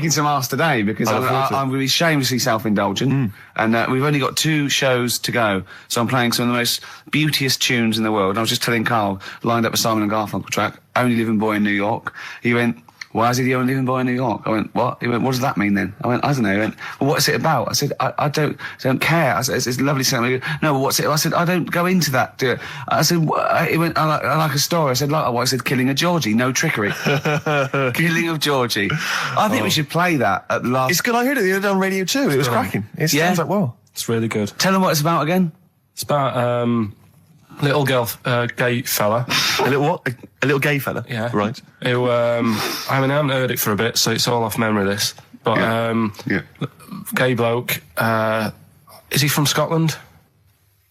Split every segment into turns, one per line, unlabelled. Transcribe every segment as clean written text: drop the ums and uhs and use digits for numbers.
kicking some ass today because I'm going to be shamelessly self-indulgent, and we've only got 2 shows to go, so I'm playing some of the most beauteous tunes in the world. And I was just telling Karl, lined up a Simon and Garfunkel track, Only Living Boy in New York. He went, why is he the only living boy in New York? I went, what? He went, what does that mean then? I went, I don't know. He went, well, what's it about? I said, I don't care. I said, it's a lovely song. He went, no, but what's it? I said, I don't go into that. I said, he went, I like a story. I said, like what? I said, killing a Georgie, no trickery. Killing of Georgie. I think we should play that at the last.
It's good. I heard it the other day on Radio 2. It was cracking. It sounds like, well.
It's really good.
Tell them what it's about again.
It's about, little girl, gay fella.
A little what? A little gay fella?
Yeah.
Right.
Who, I haven't heard it for a bit, so it's all off memory, this. But, gay bloke, is he from Scotland?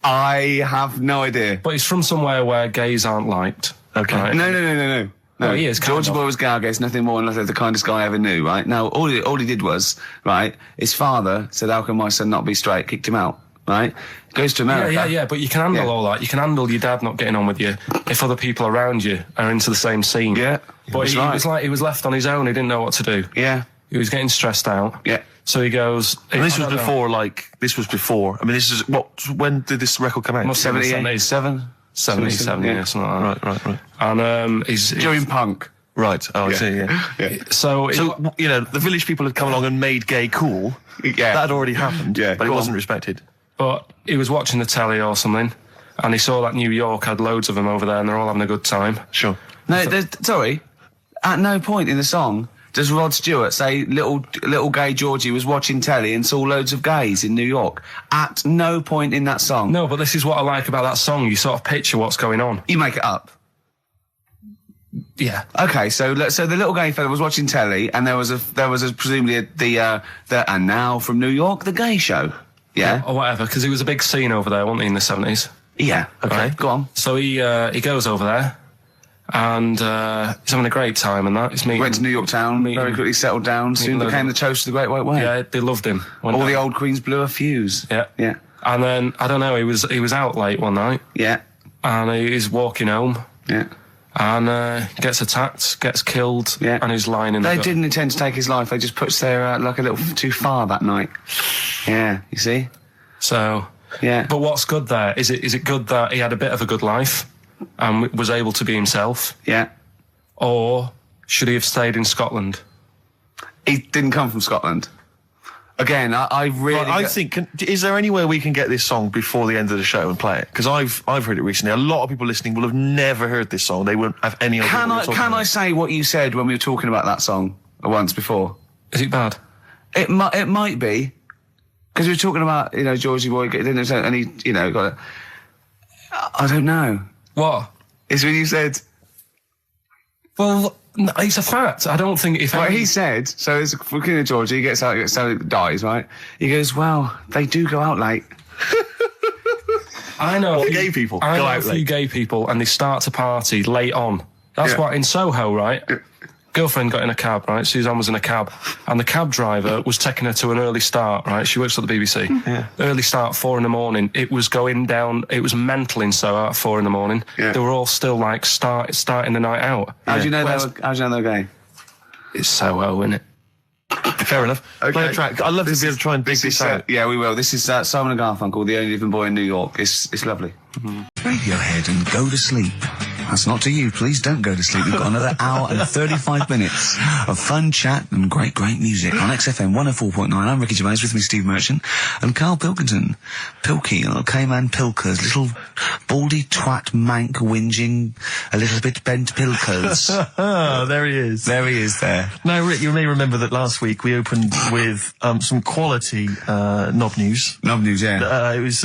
I have no idea.
But he's from somewhere where gays aren't liked.
Okay.
Right?
No.
No, he is.
Georgie Boy was Gargace, nothing more than the kindest guy I ever knew, right? Now, all he did was, right, his father said, how can my son not be straight? Kicked him out. Right? Goes to America.
Yeah, but you can handle all that. You can handle your dad not getting on with you if other people around you are into the same scene.
Yeah.
But he was like, he was left on his own. He didn't know what to do.
Yeah.
He was getting stressed out.
Yeah.
So he goes...
And this was before. I mean, this is... when did this record come out?
77?
77, yeah, something like that.
Right.
And he's...
During punk.
Right. Oh, I see, yeah.
So,
you know, the village people had come along and made gay cool.
Yeah.
That had already happened, but it wasn't respected.
But he was watching the telly or something, and he saw that New York had loads of them over there, and they're all having a good time.
Sure.
No, sorry. At no point in the song does Rod Stewart say little gay Georgie was watching telly and saw loads of gays in New York. At no point in that song.
No, but this is what I like about that song. You sort of picture what's going on.
You make it up.
Yeah.
Okay, so the little gay fella was watching telly, and there was presumably the and now from New York, the gay show. Yeah.
Or whatever, because it was a big scene over there, wasn't he, in the 70s?
Yeah. Okay.
Right.
Go on.
So he goes over there, and he's having a great time and that. Went
to New York town, very quickly settled down, soon became the toast of the Great White Way.
Yeah, they loved him.
All the old queens blew a fuse.
Yeah.
Yeah.
And then, I don't know, he was out late one night.
Yeah.
And he's walking home.
Yeah.
And gets attacked, gets killed, and he's lying in the gut.
They didn't intend to take his life, they just pushed their luck a little too far that night. Yeah, you see?
So,
yeah.
But what's good there? Is it good that he had a bit of a good life and was able to be himself?
Yeah.
Or should he have stayed in Scotland?
He didn't come from Scotland. Again, I really...
Well, I think... is there any way we can get this song before the end of the show and play it? Because I've heard it recently. A lot of people listening will have never heard this song. They won't have any idea
Can I say what you said when we were talking about that song once before?
Is it bad?
It might be. Because we were talking about, Georgie Boy, and he, got it. I don't know.
What?
It's when you said...
Well... No, it's a fact. I don't think if...
Well, he said, so it's fucking Georgie, he gets out, so he dies, right? He goes, well, they do go out late.
I know...
gay people
I
go
know
out
a few
late.
gay people, and they start to party late on. That's what, in Soho, right? Girlfriend got in a cab, right? Suzanne was in a cab, and the cab driver was taking her to an early start, right? She works at the BBC.
Yeah.
Early start, 4 a.m. It was going down, it was mental in Soho at 4 a.m.
Yeah.
They were all still, like, starting the night out.
How do you know they're gay?
It's Soho, isn't it?
Fair enough.
Okay.
Play a track. I'd love to be able to try and dig this out.
Yeah, we will. This is Simon and Garfunkel, The Only Living Boy in New York. It's lovely. Radiohead and go to sleep. That's not to you. Please don't go to sleep. We've got another hour and 35 minutes of fun chat and great music on XFM 104.9. I'm Ricky Gervais, with me Steve Merchant and Karl Pilkington. Pilky, little K-man Pilkers, little baldy twat mank whinging, a little bit bent Pilkers.
There he is.
There he is there.
Now, Rick, you may remember that last week we opened with some quality knob news.
Knob news, yeah.
It was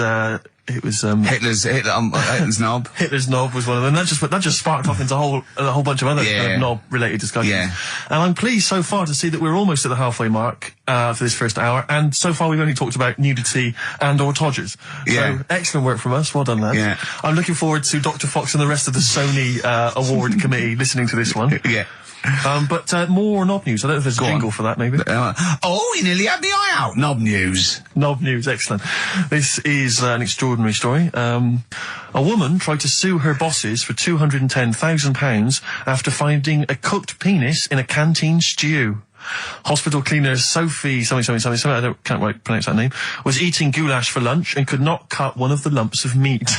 Hitler's knob.
Hitler's knob was one of them. That just sparked off into a whole bunch of other knob-related discussions.
Yeah.
And I'm pleased so far to see that we're almost at the halfway mark for this first hour. And so far we've only talked about nudity and/or todgers.
Yeah.
So excellent work from us. Well done, lads.
Yeah.
I'm looking forward to Dr. Fox and the rest of the Sony award committee listening to this one.
Yeah.
But more knob news. I don't know if there's a jingle for that, maybe.
You nearly had the eye out. Knob news.
Knob news, excellent. This is an extraordinary story. A woman tried to sue her bosses for £210,000 after finding a cooked penis in a canteen stew. Hospital cleaner Sophie something, I can't quite pronounce that name, was eating goulash for lunch and could not cut one of the lumps of meat.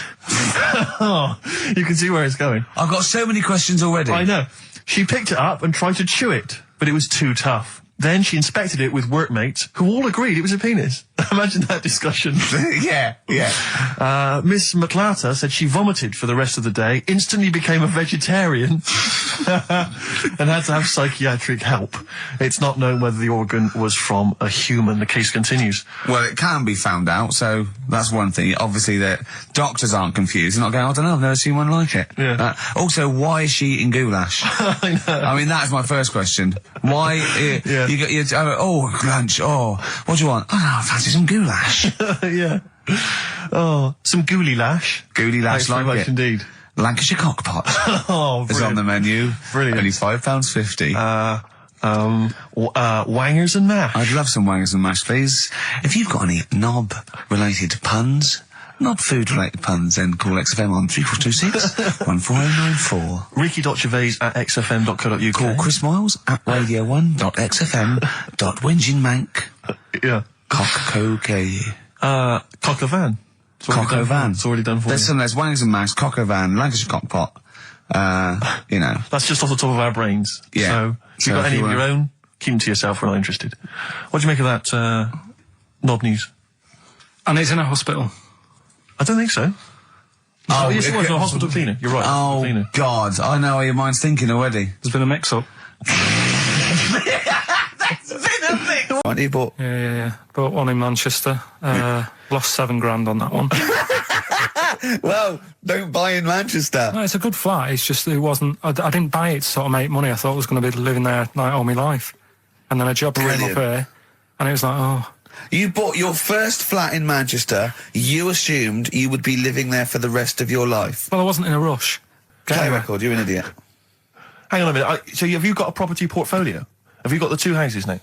Oh, you can see where it's going.
I've got so many questions already.
I know. She picked it up and tried to chew it, but it was too tough. Then she inspected it with workmates, who all agreed it was a penis. Imagine that discussion.
Yeah.
Miss McClarter said she vomited for the rest of the day, instantly became a vegetarian, and had to have psychiatric help. It's not known whether the organ was from a human. The case continues.
Well, it can be found out, so that's one thing. Obviously, that doctors aren't confused. They're not going, I don't know, I've never seen one like it.
Yeah.
Also, why is she eating goulash?
I know.
I mean, that's my first question. Why?
Yeah.
You lunch. Oh, what do you want? Oh, I fancy some goulash.
Yeah. Oh, some gooly lash.
Gooly lash,
Thanks very
like
much
it.
indeed.
Lancashire cockpot
Oh,
is on the menu.
Brilliant.
Only £5.50.
Wangers and mash.
I'd love some wangers and mash, please. If you've got any knob-related puns, knob-food-related puns, then call XFM on 3426 14094.
Ricky.Gervais at xfm.co.uk.
Call Chris Miles at radio1.xfm.winginmank.
Yeah.
Cock-o-gay.
Cock o' van.
Cock-o-van.
It's already done for
There's
you.
wangers and mash, cock-o-van, Lancashire cockpot. You know.
That's just off the top of our brains.
Yeah.
So, if
So
you've got
if
any
you
of your
wanna-
own, keep them to yourself. We're not interested. What do you make of that, knob news?
And he's in a hospital.
I don't think so.
Oh,
yes, it was a hospital cleaner. You're right. hospital
Oh,
cleaner.
God. I know how your mind's thinking already.
There's been a mix-up.
What you bought?
Yeah. Bought one in Manchester. Lost £7,000 on that one.
Well, don't buy in Manchester.
No, it's a good flat. It's just it wasn't. I didn't buy it to sort of make money. I thought I was going to be living there like all my life, and then a job came up
Brilliant.
here, and it was like, oh,
You bought your first flat in Manchester. You assumed you would be living there for the rest of your life.
well, I wasn't in a rush. Get
Play
away.
record, you're an idiot.
Hang on a minute. So have you got a property portfolio? Have you got the two houses now?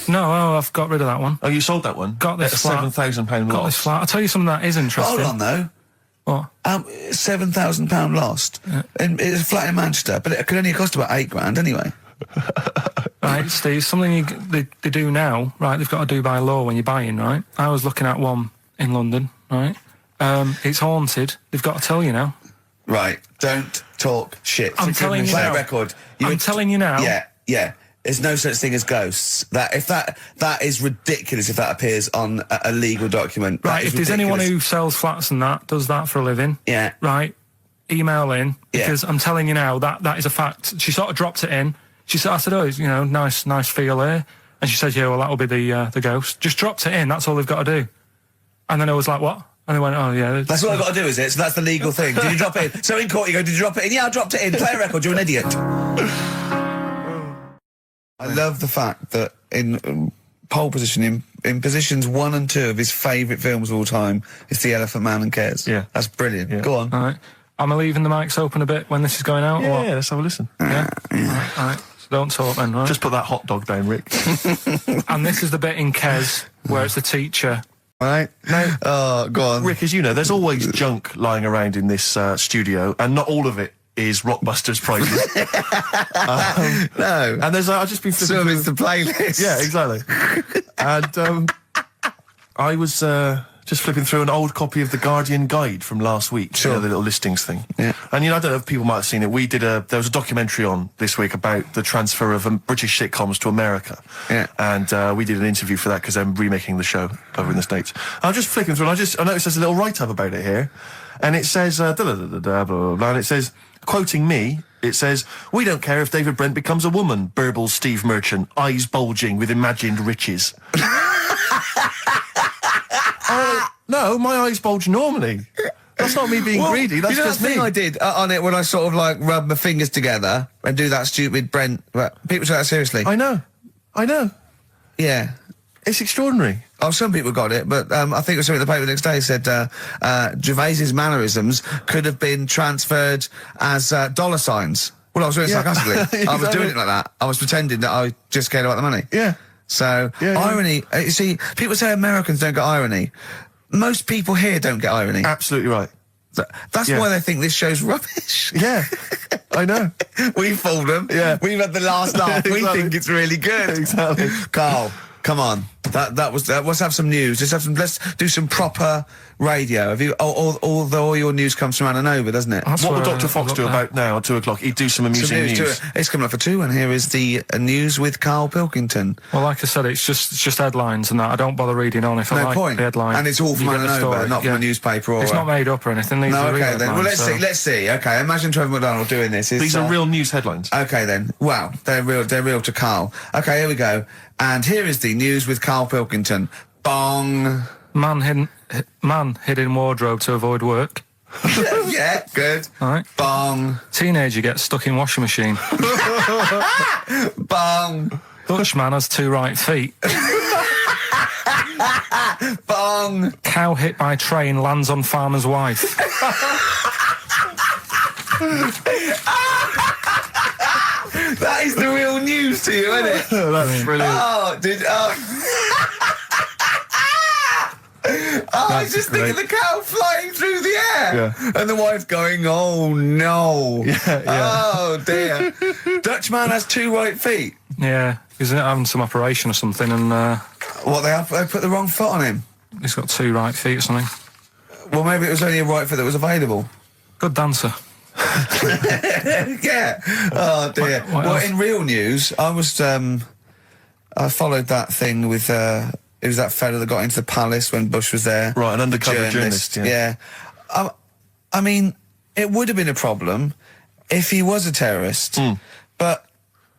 No, I've got rid of that one.
Oh, you sold that one?
Got this
At
flat.
£7,000
Got this
loss.
flat. I'll tell you something that is interesting.
Hold on, though.
What?
£7,000 lost. And it's a flat in Manchester, but it could only cost about £8,000 anyway.
Right, Steve, something they do now, right, they've got to do by law when you're buying, right? I was looking at one in London, right? It's haunted. They've got to tell you now.
Right, don't talk shit.
I'm telling you
Play
now.
a record.
I'm telling you now.
Yeah. There's no such thing as ghosts. That is ridiculous if that appears on a legal document. That
Right,
is
if there's anyone
ridiculous.
who sells flats and that, does that for a living,
Yeah.
right, email in,
Yeah.
because I'm telling you now, that is a fact. She sort of dropped it in. I said, oh, nice feel here. And she said, yeah, well, that'll be the ghost. Just dropped it in, that's all they've got to do. And then I was like, what? And they went, oh, yeah.
That's what I've got to do, is it? So that's the legal thing. Did you drop it in? So in court you go, did you drop it in? Yeah, I dropped it in. Play a record, you're an idiot. I love the fact that in pole position, in positions 1 and 2 of his favourite films of all time, it's The Elephant Man and Cares.
Yeah.
That's brilliant.
Yeah.
Go on.
All right. Am I leaving the mics open a bit when this is going out? or what?
Yeah, let's have a listen.
Yeah? All right. So don't talk then, right?
Just put that hot dog down, Rick.
And this is the bit in Kes where it's the teacher.
Right? Oh, go on.
Rick, as you know, there's always junk lying around in this studio, and not all of it is Rockbusters prizes.
No.
And there's, I've just been flipping
Some of
through-
it's the playlist.
Yeah, exactly. And I was just flipping through an old copy of the Guardian Guide from last week.
Sure.
You know, the little listings thing.
Yeah.
And, I don't know if people might have seen it. There was a documentary on this week about the transfer of British sitcoms to America.
Yeah.
And we did an interview for that because I'm remaking the show over in the States. I'm just flicking through and I noticed there's a little write-up about it here. And it says, blah, blah, blah, blah, and it says, quoting me, it says, "We don't care if David Brent becomes a woman," burbles Steve Merchant, eyes bulging with imagined riches. No, my eyes bulge normally. That's not me being greedy, that's
you know
just
that thing
me.
I did on it when I sort of like rub my fingers together and do that stupid Brent. People take that seriously.
I know.
Yeah.
It's extraordinary.
Oh, some people got it, but I think it was something in the paper the next day said Gervais's mannerisms could have been transferred as dollar signs. Well, I was doing it sarcastically. I was doing it like that. I was pretending that I just cared about the money.
Yeah.
So,
Yeah, yeah.
irony, you see, people say Americans don't get irony. Most people here don't get irony.
Absolutely right.
That's
Yeah.
why they think this show's rubbish.
Yeah, I know.
We fooled them.
Yeah.
We've had the last laugh. We
Exactly.
think it's really good.
Exactly.
Carl, come on. Let's have some news. Let's do some proper radio. Have you? All your news comes from Ananover, doesn't it?
That's
What will
where
Dr.
I
Fox
looked
do
at.
about now at 2 o'clock? He'd do some amusing
Some
news.
It's coming up for 2, and here is the news with Karl Pilkington.
Well, like I said, it's just headlines and that. I don't bother reading on if I
No
like
point.
the headline.
And it's all from
You get the
Ananover,
story.
not from a newspaper or.
It's not made up or anything. These
No,
are real
okay then. Well,
headlines, so-
let's see. Okay, imagine Trevor McDonald doing this.
These are real news headlines.
Okay then. Wow, they're real to Karl. Okay, here we go. And here is the news with Karl Pilkington. Bong.
Man hid in wardrobe to avoid work.
Yeah, good.
All right.
Bong.
Teenager gets stuck in washing machine.
Bong.
Dutch man has 2 right feet.
Bong.
Cow hit by train lands on farmer's wife.
That is the real news to you, isn't it?
That's brilliant.
I was just thinking the cow flying through the air.
Yeah.
And the wife going, oh no.
Yeah.
Oh dear. Dutch man has 2 right feet.
Yeah, he's having some operation or something, and
What, they put the wrong foot on him?
he's got 2 right feet or something.
Well, maybe it was only a right foot that was available.
Good dancer.
Yeah. Oh dear.
What
Well,
else?
in real news, I followed that thing with, it was that fella that got into the palace when Bush was there.
Right, an
The
undercover journalist, yeah.
Yeah. I mean, it would have been a problem if he was a terrorist, but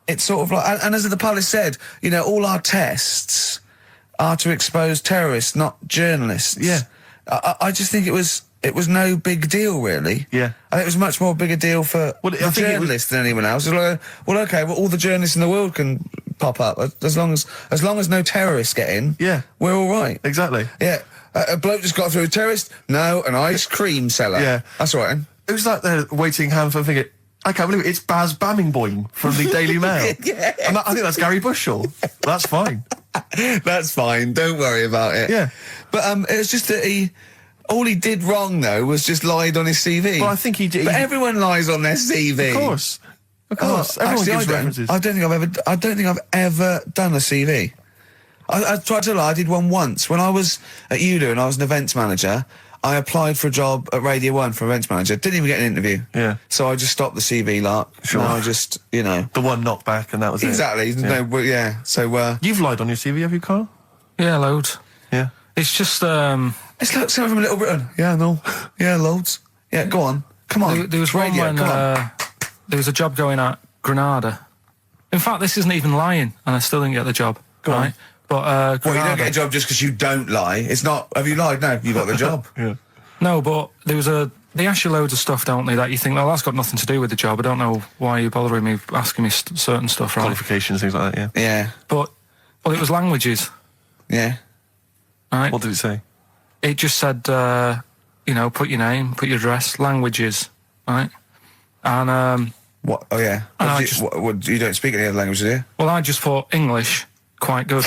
it's sort of like, and as the palace said, you know, all our tests are to expose terrorists, not journalists.
Yeah.
I just think it was no big deal, really.
Yeah.
I think it was much more big a deal for
Well, I
the
think it was-
journalists than anyone else. It's like, well, okay, well, all the journalists in the world can pop up as long as no terrorists get in.
Yeah.
We're all right.
Exactly.
Yeah. A bloke just got through a terrorist. No, an ice cream seller.
Yeah.
That's all right. Then.
It was like they're waiting hand for finger. I can't believe it. It's Baz Bammingboim from the Daily Mail.
Yeah.
And I think that's Gary Bushell. That's fine.
That's fine. Don't worry about it.
Yeah.
But it was just that all he did wrong though was just lied on his CV.
Well, I think he did.
But everyone lies on their CV.
Of course. Of course. Everyone
Actually,
gives references.
I don't think I've ever done a CV. I tried to lie. I did one once when I was at ULU and I was an events manager. I applied for a job at Radio 1 for events manager. Didn't even get an interview.
Yeah.
So I just stopped the CV lark.
Sure.
And I just, you know.
The one knocked back and that was
Exactly.
it. Yeah.
No, yeah. So,
You've lied on your CV, have you, Karl?
Yeah, loads.
Yeah.
It's just
it's like someone from Little Britain. Yeah, no. Yeah, loads. Yeah, go on. Come on.
there was one
Radio,
when
come on.
there was a job going at Granada. In fact, this isn't even lying, and I still didn't get the job.
Go on.
right? But
Well, you
Granada,
don't get a job just because you don't lie. It's not, have you lied? No, you got the job.
Yeah.
no, but there was they ask you loads of stuff, don't they, that you think, well, that's got nothing to do with the job. I don't know why you're bothering me, asking me certain stuff, right?
Qualifications, things like that, yeah.
Yeah,
But, well, it was languages,
yeah.
right?
What did it say?
It just said, you know, put your name, put your address, languages, right? And,
What? Oh, yeah.
And I
You don't speak any other language, do you?
well, I just thought English, quite good.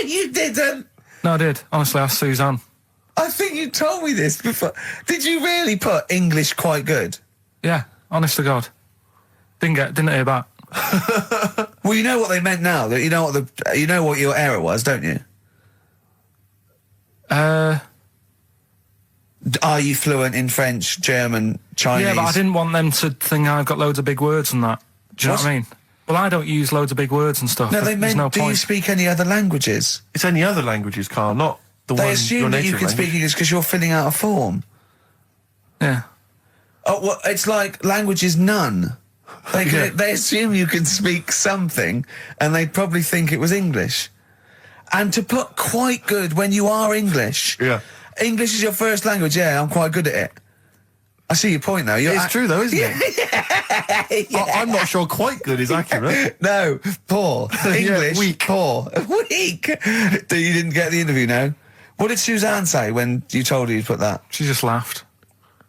You didn't.
No, I did. Honestly, ask Suzanne.
I think you told me this before. Did you really put English quite good?
Yeah, honest to God. Didn't hear back.
Well, you know what they meant now. That you know what your error was, don't you? Are you fluent in French, German, Chinese?
Yeah, but I didn't want them to think I've got loads of big words and that. Do you know what I mean? Well, I don't use loads of big words and stuff.
No, they
There's
meant.
no
Do you
point.
speak any other languages?
It's any other languages, Karl, not the one
They
your
assume that you
native
can speak
language.
English because you're filling out a form.
Yeah.
Oh, well, it's like language is none.
Yeah.
They assume you can speak something, and they'd probably think it was English. And to put quite good when you are English.
Yeah.
English is your first language. Yeah, I'm quite good at it. I see your point, though.
It's true, though, isn't it? I'm not sure quite good is accurate.
No, poor. English,
weak.
poor. Weak. You didn't get the interview, no? What did Suzanne say when you told her you'd put that?
She just laughed.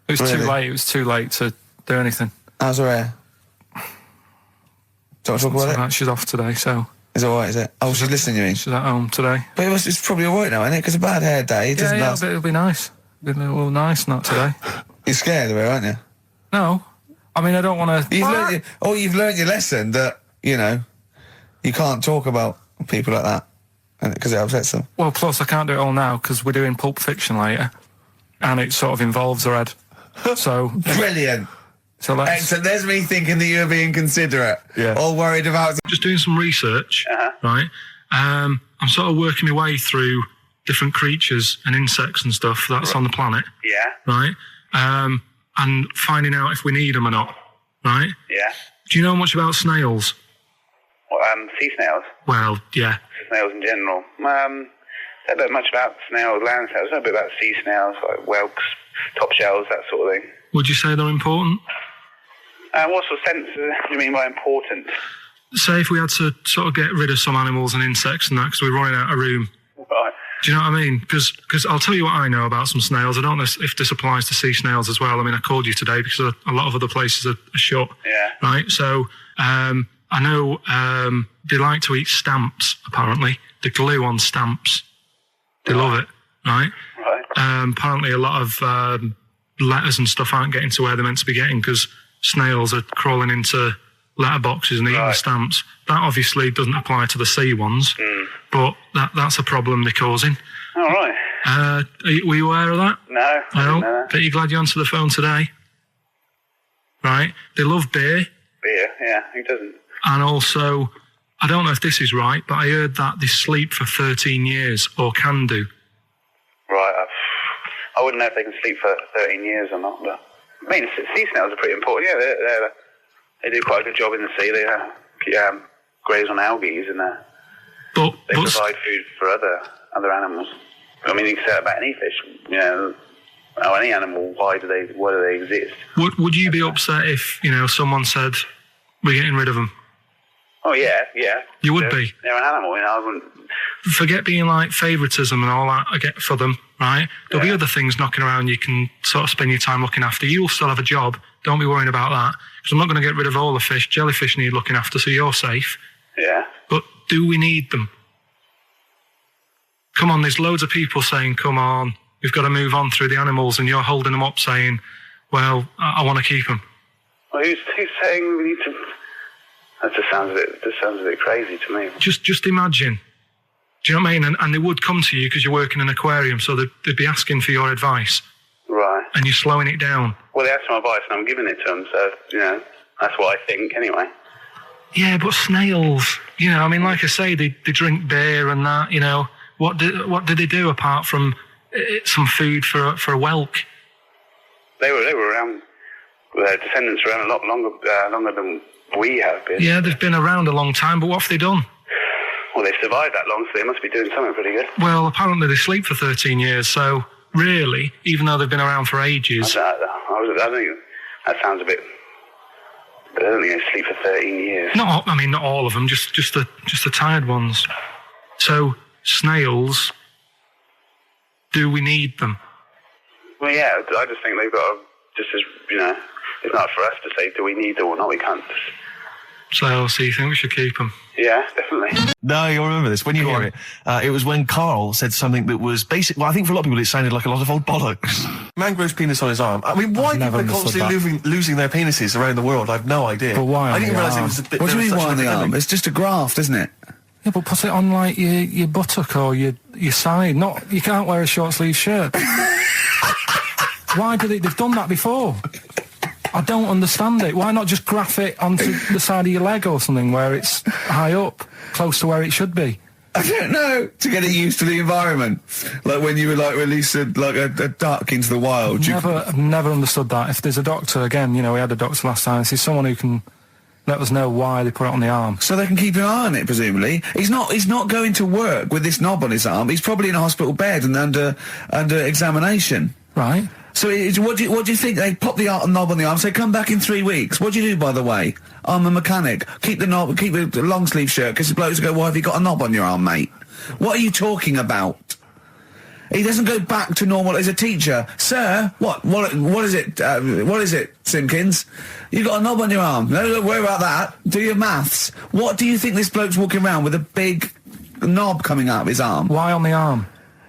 It was
Really?
too late. It was too late to do anything.
How's her hair? Do you want to talk about it?
So she's off today, so
Is it alright, is it? Oh, she's listening, you mean?
she's at home today.
But it's probably alright now, isn't it? Because a bad hair day, it doesn't last.
It'll be nice. It'll be nice, not today.
You're scared of her, aren't you?
No. I mean, I don't want to...
You've learned your lesson that, you can't talk about people like that because it upsets them.
Well, plus I can't do it all now because we're doing Pulp Fiction later and it sort of involves her head. So...
Brilliant.
So
excellent. There's me thinking that you're being considerate.
Yeah.
All worried about...
Just doing some research, right? I'm sort of working my way through different creatures and insects and stuff that's on the planet.
Yeah.
Right? And finding out if we need them or not. Right?
Yeah.
Do you know much about snails?
Well, sea snails?
Well, yeah.
Snails in general. Don't know much about snails, land snails. I know a bit about sea snails, like whelks, top shells, that sort of thing.
Would you say they're important?
What sort of sense do you mean by important?
Say if we had to sort of get rid of some animals and insects and that because we're running out of room.
Right.
Do you know what I mean? Because I'll tell you what I know about some snails. I don't know if this applies to sea snails as well. I mean, I called you today because a lot of other places are shut.
Yeah.
Right? So I know they like to eat stamps, apparently. The glue on stamps. They love it, right?
Right.
Apparently a lot of letters and stuff aren't getting to where they're meant to be getting because snails are crawling into letterboxes and eating the stamps. That obviously doesn't apply to the sea ones, but that's a problem they're causing.
All right.
Were you aware of that?
No. I didn't know that.
But you're glad you answered the phone today. Right? They love beer.
Beer, yeah. Who doesn't?
And also, I don't know if this is right, but I heard that they sleep for 13 years, or can do.
Right. I wouldn't know if they can sleep for 13 years or not, but... I mean, sea snails are pretty important. Yeah, they do quite a good job in the sea. They graze on algae and they provide food for other animals. I mean, you can say that about any fish. Any animal. Why do they exist?
Would you be upset if someone said we're getting rid of them?
Oh yeah.
You would be.
They're an animal. I wouldn't.
Forget being like favouritism and all that I get for them, right? There'll be other things knocking around you can sort of spend your time looking after. You'll still have a job. Don't be worrying about that. Because I'm not going to get rid of all the fish. Jellyfish need looking after, so you're safe.
Yeah.
But do we need them? Come on, there's loads of people saying, come on, we've got to move on through the animals, and you're holding them up saying, well, I want to keep them.
Well, who's saying we need to... That just sounds a bit crazy to me.
Just imagine. Do you know what I mean? And they would come to you because you work in an aquarium, so they'd be asking for your advice.
Right.
And you're slowing it down.
Well, they asked for my advice and I'm giving it to them, so, that's what I think anyway.
Yeah, but snails, I mean, like I say, they drink beer and that, What do they do apart from some food for a whelk?
They were around, their descendants were around a lot longer than we have been.
Yeah, they've been around a long time, but what have they done?
Well, they've survived that long, so they must be doing something pretty good.
Well, apparently they sleep for 13 years, so really, even though they've been around for ages...
I think that sounds a bit... But I don't think they sleep for 13 years.
Not all of them, just the tired ones. So, snails, do we need them?
Well, yeah, I just think they've got to, it's not for us to say, do we need them or not, we can't.
So you think we should keep them?
Yeah, definitely.
No, you'll remember this when you hear it. It was when Karl said something that was basic. Well, I think for a lot of people it sounded like a lot of old bollocks. Man grows penis on his arm. I mean, why people are constantly losing their penises around the world? I have no idea.
But why?
I didn't realise it was a bit.
What do you mean why on the arm? It's just a graft, isn't it?
Yeah, but put it on like your buttock or your side. You can't wear a short sleeve shirt. Why do they've done that before? I don't understand it. Why not just graph it onto the side of your leg or something where it's high up, close to where it should be?
I don't know. To get it used to the environment. Like when you were released a duck into the wild.
I've never understood that. If there's a doctor, again, we had a doctor last time, there's someone who can let us know why they put it on the arm.
So they can keep an eye on it, presumably. He's not going to work with this knob on his arm. He's probably in a hospital bed and under examination.
Right.
So what do you think? They pop the knob on the arm, say, come back in 3 weeks. What do you do, by the way? I'm a mechanic. Keep the knob, keep the long sleeve shirt, because the blokes go, why have you got a knob on your arm, mate? What are you talking about? He doesn't go back to normal as a teacher. Sir, what is it, Simpkins? You got a knob on your arm. No, don't worry about that. Do your maths. What do you think this bloke's walking around with a big knob coming out of his arm?
Why on the arm?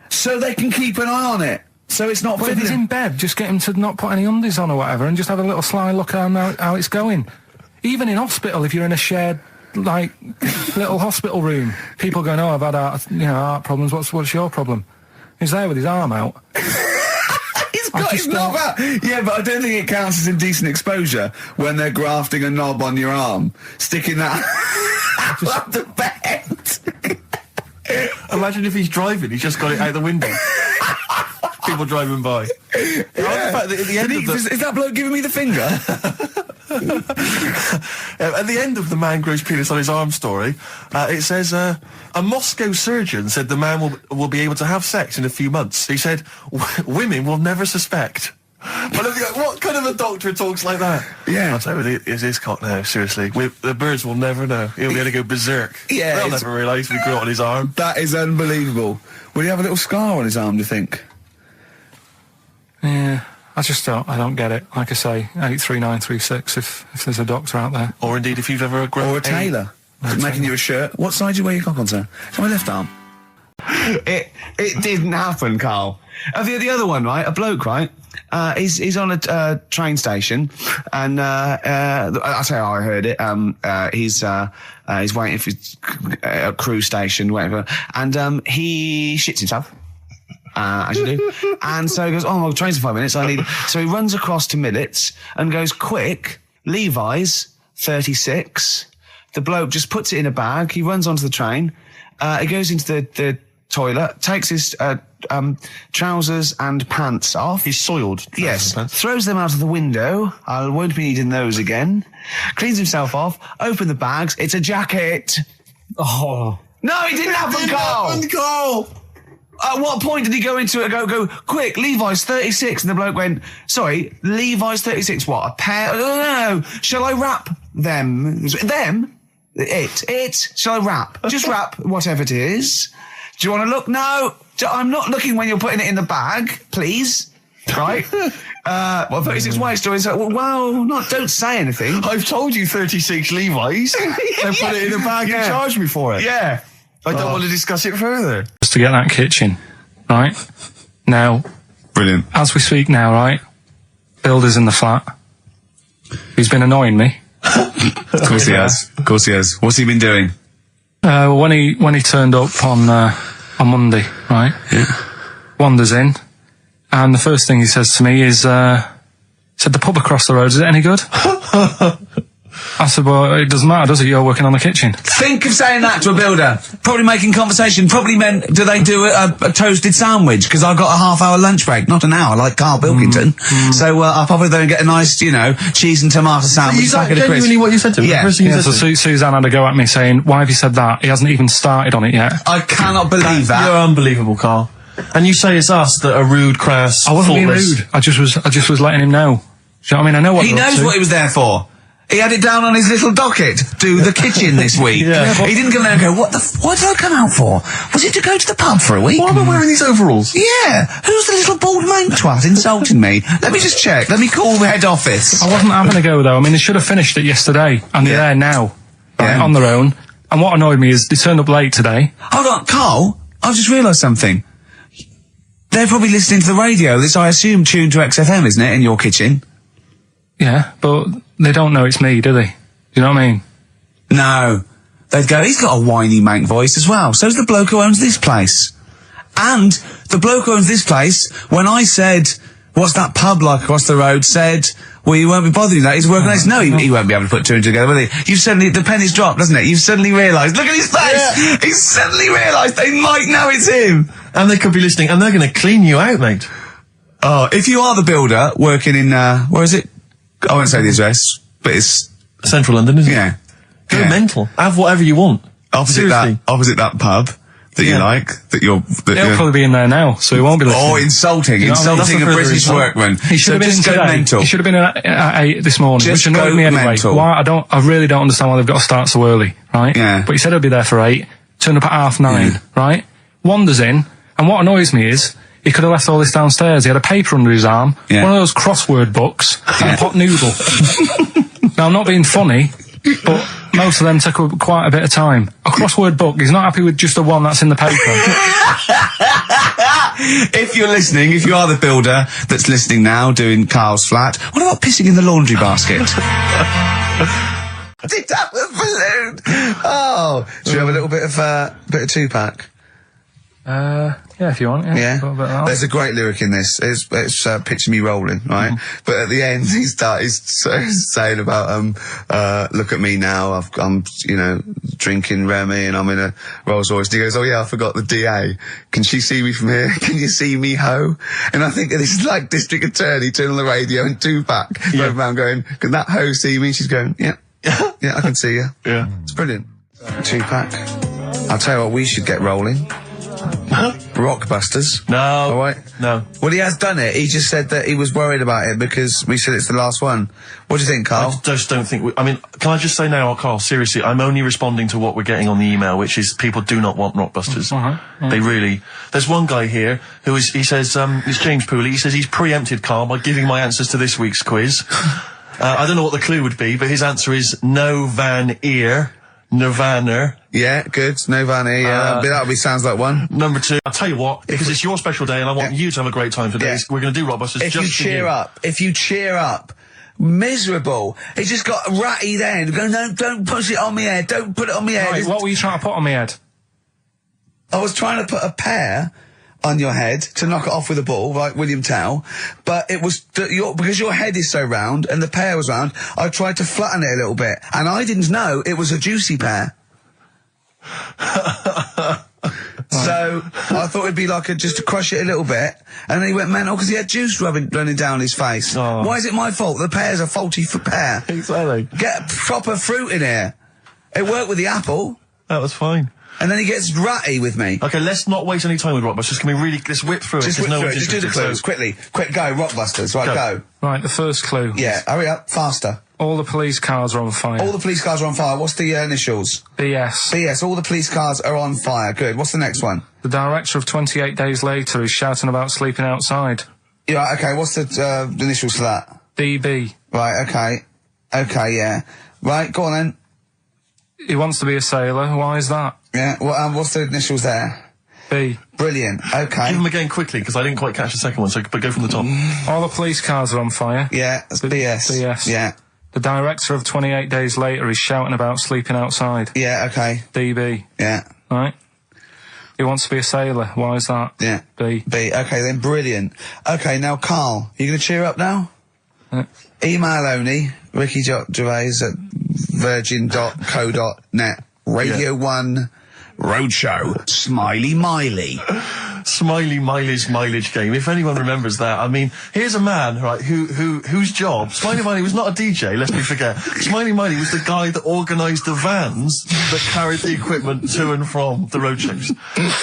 So they can keep an eye on it. So it's not
But if he's in bed, just get him to not put any undies on or whatever, and just have a little sly look at how it's going. Even in hospital, if you're in a shared, like, little hospital room, people going, "Oh, I've had heart problems. What's your problem?" He's there with his arm out.
He's got his knob out. Yeah, but I don't think it counts as indecent exposure when they're grafting a knob on your arm, sticking that up the bed.
Imagine if he's driving, he's just got it out the window. People driving by.
Yeah.
The fact that at the end of the...
Is that bloke giving me the finger?
At the end of the man grows penis on his arm story, it says, a Moscow surgeon said the man will be able to have sex in a few months. He said, women will never suspect. But what kind of a doctor talks like that?
Yeah.
I'll tell you, it's his cock now, seriously. The birds will never know. He'll be able to go berserk.
Yeah.
They'll never realise we grew it on his arm.
That is unbelievable. Will he have a little scar on his arm, do you think?
Yeah, I don't get it. Like I say, 83936 if there's a doctor out there.
Or indeed, if you've ever grown...
Or a tailor. Making you a shirt. What side do you wear your cock on, sir? It's my left arm. It didn't happen, Carl. The other one, right? A bloke, right? He's on a train station, and I'll tell you how I heard it. He's waiting for a cruise station, whatever, and he shits himself. As you do. And so he goes, "Oh, the train's in 5 minutes, I need..." So he runs across to Millets and goes, "Quick, Levi's, 36. The bloke just puts it in a bag. He runs onto the train. He goes into the toilet, takes his trousers and pants off.
He's soiled.
Yes. Throws them out of the window. I won't be needing those again. Cleans himself off. Open the bags. It's a jacket.
Oh.
No, it didn't happen, Carl. At what point did he go into it and go, "Quick, Levi's 36, and the bloke went, "Sorry, Levi's 36, what, a pair? No. Shall I wrap them? Them? It? Shall I wrap? Just wrap whatever it is. Do you want to look? No, I'm not looking when you're putting it in the bag, please." Right? 36 waist stories. Don't say anything.
I've told you 36 Levi's. And put it in a bag and charge me for it.
Yeah.
I don't want to discuss it further.
Just to get that kitchen, right? Now,
Brilliant.
As we speak now, right? Builder's in the flat. He's been annoying me.
Of course he has. Of course he has. What's he been doing?
When he turned up on Monday, right?
Yeah.
Wanders in, and the first thing he says to me is, said, "The pub across the road, is it any good?" I said, "Well, it doesn't matter, does it? You're working on the kitchen."
Think of saying that to a builder. Probably making conversation. Probably meant, do they do a toasted sandwich? Because I've got a half-hour lunch break, not an hour, like Karl Pilkington. So I'll probably then get a nice, cheese and tomato sandwich.
Is that genuinely what you said to him?
Yeah.
So Suzanne had a go at me saying, "Why have you said that? He hasn't even started on it yet."
I cannot believe that.
You're unbelievable, Karl. And you say it's us that are rude, crass,
I wasn't being
thoughtless.
rude. I just was letting him know. Do you know what I mean? I know what
He knows what he was there for. He had it down on his little docket. Do the kitchen this week.
Yeah.
He didn't come there and go, what did I come out for? Was it to go to the pub for a week?
Why am I wearing these overalls?
Yeah. Who's the little bald mank twat insulting me? Let me just check. Let me call the head office.
I wasn't having a go, though. I mean, they should have finished it yesterday, and they're there now, right, on their own. And what annoyed me is they turned up late today.
Hold on, Karl, I've just realised something. They're probably listening to the radio. This, I assume, tuned to XFM, isn't it, in your kitchen?
Yeah, but they don't know it's me, do they? You know what I mean?
No. They'd go, "He's got a whiny mank voice as well. So's the bloke who owns this place." And the bloke who owns this place, when I said, "What's that pub like across the road?" said, "Well, you won't be bothering that. He's working on this." No, he won't be able to put two and two together, will he? You've suddenly, the penny's dropped, doesn't it? You've suddenly realised. Look at his face! Yeah. He's suddenly realised they might know it's him.
And they could be listening, and they're going to clean you out, mate.
Oh, if you are the builder working in, where is it? I won't say the address, but it's...
Central London, isn't it?
Yeah.
Go mental. Have whatever you want.
Opposite that pub that you like,
He'll probably be in there now, so he won't be listening.
Or insulting a British workman.
He should have been in today.
Mental.
He should have been at 8 this morning, which annoyed me anyway.
Mental.
Why? I really don't understand why they've got to start so early, right?
Yeah.
But he said he'll be there for 8, turned up at 9:30, right? Wanders in, and what annoys me is, he could have left all this downstairs. He had a paper under his arm, one of those crossword books, and a pot noodle. Now, I'm not being funny, but most of them take up quite a bit of time. A crossword book, he's not happy with just the one that's in the paper.
If you're listening, if you are the builder that's listening now doing Karl's flat, what about pissing in the laundry basket? Did that with balloon? Oh, should we have a little bit of two-pack?
Yeah, if you want.
Yeah.
A little bit of that.
There's a great lyric in this. It's picture me rolling, right? But at the end, he's saying about look at me now. I'm drinking Remy and I'm in a Rolls Royce. And he goes, oh yeah, I forgot the DA. Can she see me from here? Can you see me, ho? And I think this is like District Attorney turning on the radio and Tupac going around going, can that ho see me? She's going, yeah, yeah, I can see you.
Yeah.
It's brilliant. Tupac. I'll tell you what, we should get rolling. Rockbusters.
No.
All right.
No.
Well, he has done it. He just said that he was worried about it because we said it's the last one. What do you think, Karl?
I just don't think... I mean, can I just say now, Karl, seriously, I'm only responding to what we're getting on the email, which is people do not want Rockbusters. They really... There's one guy here who is... He says, it's James Pooley. He says he's preempted Karl by giving my answers to this week's quiz. I don't know what the clue would be, but his answer is no van ear. Nirvana.
Yeah, good. Nirvana, yeah. That sounds like one.
Number 2, I'll tell you what, because it's your special day and I want you to have a great time today, we're going to do Rockbusters
if you cheer up, miserable. He just got ratty then. Go, no, don't push it on me head. Don't put it on me head.
Right, what were you trying to put on me head?
I was trying to put a pear on your head to knock it off with a ball, like William Tell, but it was because your head is so round and the pear was round, I tried to flatten it a little bit, and I didn't know it was a juicy pear. So I thought it'd be like just to crush it a little bit, and then he went mental because he had juice running down his face.
Oh.
Why is it my fault? The pear's a faulty pear.
Exactly.
Get proper fruit in here. It worked with the apple.
That was fine.
And then he gets ratty with me.
Okay, let's not waste any time with Rockbusters. Can we really... Let's whip through it.
Just whip through it. Just do the clues, quickly. Quick, go, Rockbusters. Right, go.
Right, the first clue.
Yeah, hurry up, faster.
All the police cars are on fire.
All the police cars are on fire. What's the initials?
BS.
BS, all the police cars are on fire. Good. What's the next one?
The director of 28 Days Later is shouting about sleeping outside.
Yeah, okay, what's the initials for that?
DB.
Right, okay. Okay, yeah. Right, go on then.
He wants to be a sailor. Why is that?
Yeah, well, what's the initials there?
B.
Brilliant, okay.
Give them again quickly, because I didn't quite catch the second one, but go from the top.
All the police cars are on fire.
Yeah, that's BS.
BS.
Yeah.
The director of 28 Days Later is shouting about sleeping outside.
Yeah, okay.
DB.
Yeah.
Right? He wants to be a sailor. Why is that?
Yeah.
B.
B, okay then, brilliant. Okay, now, Karl, you gonna cheer up now? Email only, Ricky Gervais at virgin.co.net. Radio 1 Roadshow. Smiley Miley.
Smiley Miley's mileage game. If anyone remembers that, I mean, here's a man, right, whose job, Smiley Miley was not a DJ, lest me forget. Smiley Miley was the guy that organised the vans that carried the equipment to and from the road shows.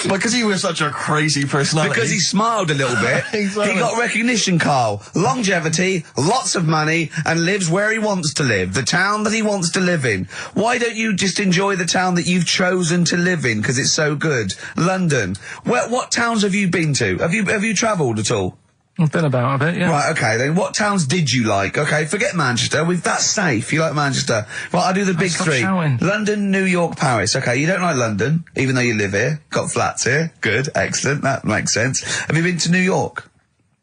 Because he was such a crazy personality.
Because he smiled a little bit.
Exactly.
He got recognition, Karl. Longevity, lots of money, and lives where he wants to live. The town that he wants to live in. Why don't you just enjoy the town that you've chosen to live in, because it's so good? London. What towns have you been to? Have you travelled at all?
I've been about a bit, yeah.
Right, okay, then what towns did you like? Okay, forget Manchester. That's safe. You like Manchester. Right, I'll do the big three.
Shouting.
London, New York, Paris. Okay, you don't like London, even though you live here. Got flats here. Good, excellent. That makes sense. Have you been to New York?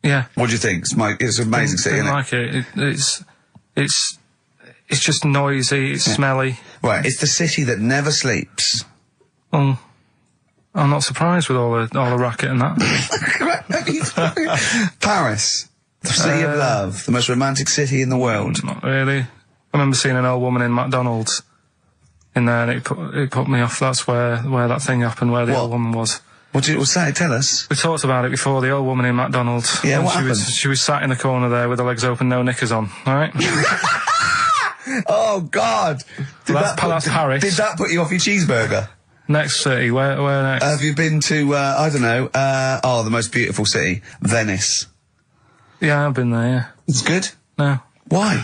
Yeah.
What do you think? It's an amazing city, isn't it?
Like it. It's just noisy, it's smelly.
Right, it's the city that never sleeps.
I'm not surprised with all the racket and that.
Paris, the city of love, the most romantic city in the world.
Not really. I remember seeing an old woman in McDonald's in there, and it put me off. That's where that thing happened, where the old woman was.
What did it say? Tell us.
We talked about it before. The old woman in McDonald's.
Yeah, what happened?
She was sat in the corner there with her legs open, no knickers on. All right.
Oh God!
That's Paris.
Did that put you off your cheeseburger?
Next city, where next?
Have you been to, I don't know, the most beautiful city, Venice?
Yeah, I've been there, yeah.
It's good?
No.
Why?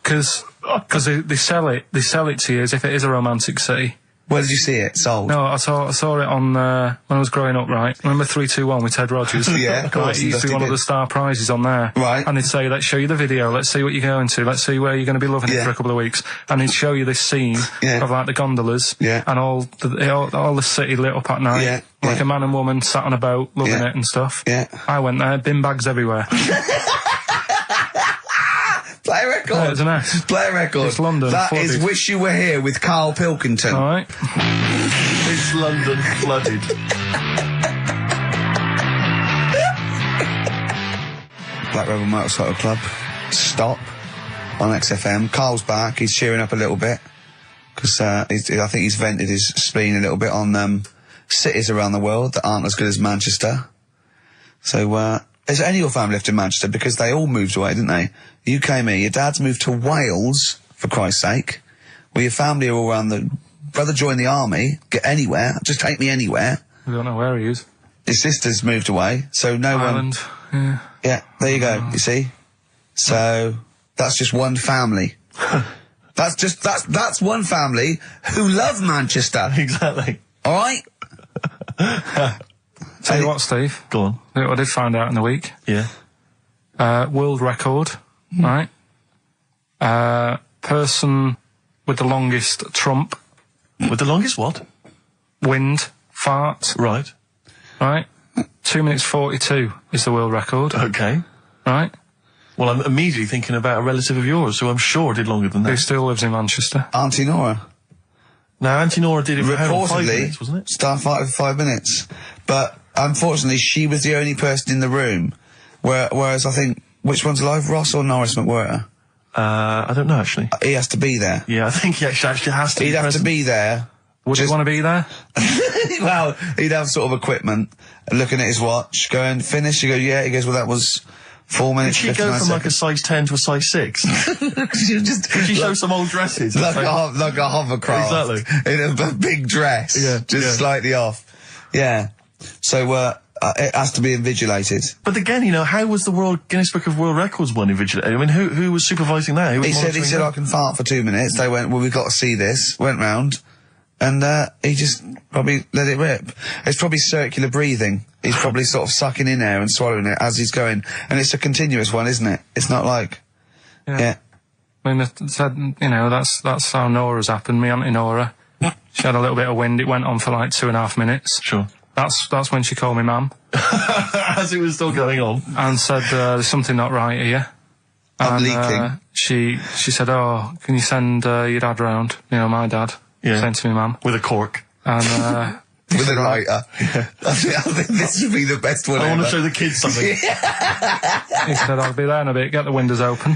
Because they sell it to you as if it is a romantic city.
Where did you see it? Sold?
No, I saw it on, when I was growing up, right? Remember 3-2-1 with Ted Rogers?
Yeah, of course.
It used to be one of the star prizes on there.
Right.
And they'd say, let's show you the video, let's see what you're going to, let's see where you're going to be loving it for a couple of weeks. And he'd show you this scene of, like, the gondolas and all the city lit up at night. Like a man and woman sat on a boat, loving it and stuff.
Yeah.
I went there, bin bags everywhere.
Play a record.
Yeah, it's a mess.
Play a record.
It's London.
That
flooded.
is Wish You Were Here with Karl Pilkington.
All right.
It's London flooded.
Black Rebel Motorcycle Club. Stop. On XFM. Karl's back. He's cheering up a little bit. Because I think he's vented his spleen a little bit on cities around the world that aren't as good as Manchester. So, is any of your family left in Manchester? Because they all moved away, didn't they? You came here. Your dad's moved to Wales, for Christ's sake. Well, your family are all around the... Brother joined the army. Get anywhere. Just take me anywhere.
I don't know where he is.
His sister's moved away, so no
Ireland.
one... Yeah, there you go, you see? So, that's just one family. That's one family who love Manchester.
Exactly.
All right?
Tell you what, Steve.
Go on.
I did find out in the week.
Yeah.
World record, right? Person with the longest trump.
With the longest what?
Wind. Fart.
Right.
Right? 2 minutes 42 is the world record.
Okay.
Right?
Well, I'm immediately thinking about a relative of yours who I'm sure did longer than
Who
that.
still lives in Manchester.
Auntie Nora.
Now, Auntie Nora did it for how long? 5
Reportedly,
minutes, wasn't it?
Starfighter for 5 minutes. But, unfortunately, she was the only person in the room. Whereas I think, which one's alive, Ross or Norris McWhirter?
I don't know, actually.
He has to be there.
Yeah, I think he actually has to
He'd
be
have
present.
to be there.
Would you want to be there?
Well, he'd have sort of equipment, looking at his watch, going, finish, you go, yeah, he goes, well, that was 4 minutes.
Did she go from like a size 10 to a size 6?
Did
she show some old dresses?
Like a hovercraft.
Exactly.
In a big dress. Yeah. Just slightly off. Yeah. So, it has to be invigilated.
But again, you know, how was the Guinness Book of World Records one invigilated? I mean, who was supervising that? Who was
He said, I can fart for 2 minutes. They went, well, we've got to see this. Went round. And, he just probably let it rip. It's probably circular breathing. He's probably sort of sucking in air and swallowing it as he's going. And it's a continuous one, isn't it? It's not like... Yeah.
I mean, it said, you know, that's how Nora's happened. Me Auntie Nora. She had a little bit of wind. It went on for like 2.5 minutes.
Sure.
That's when she called me ma'am.
As it was still going on.
And said, there's something not right here.
I'm leaking.
She said, oh, can you send your dad round? You know, my dad.
Yeah.
Sent to me mum.
With a cork.
And,
with a lighter. I think this would be the best one
I
ever.
want to show the kids something.
he said, I'll be there in a bit, get the windows open.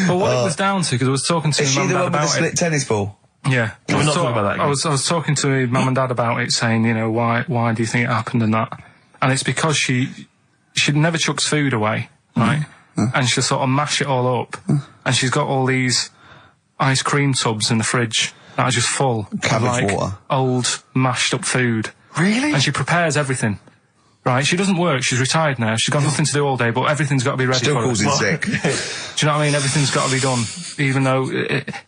But what it was down to, because I was talking to
Is
my
she
mum
the
and
one
dad
with the
about
split tennis ball?
Yeah.
Can we not talk about that again?
I was talking to my mum and dad about it, saying, you know, why do you think it happened and that? And it's because she never chucks food away, right? And she'll sort of mash it all up. And she's got all these ice cream tubs in the fridge that are just full of
Cabbage water.
Old mashed up food.
Really?
And she prepares everything. Right, she doesn't work, she's retired now, she's got nothing to do all day, but everything's got to be ready
Still
for her.
calls in sick.
Do you know what I mean? Everything's got to be done. Even though,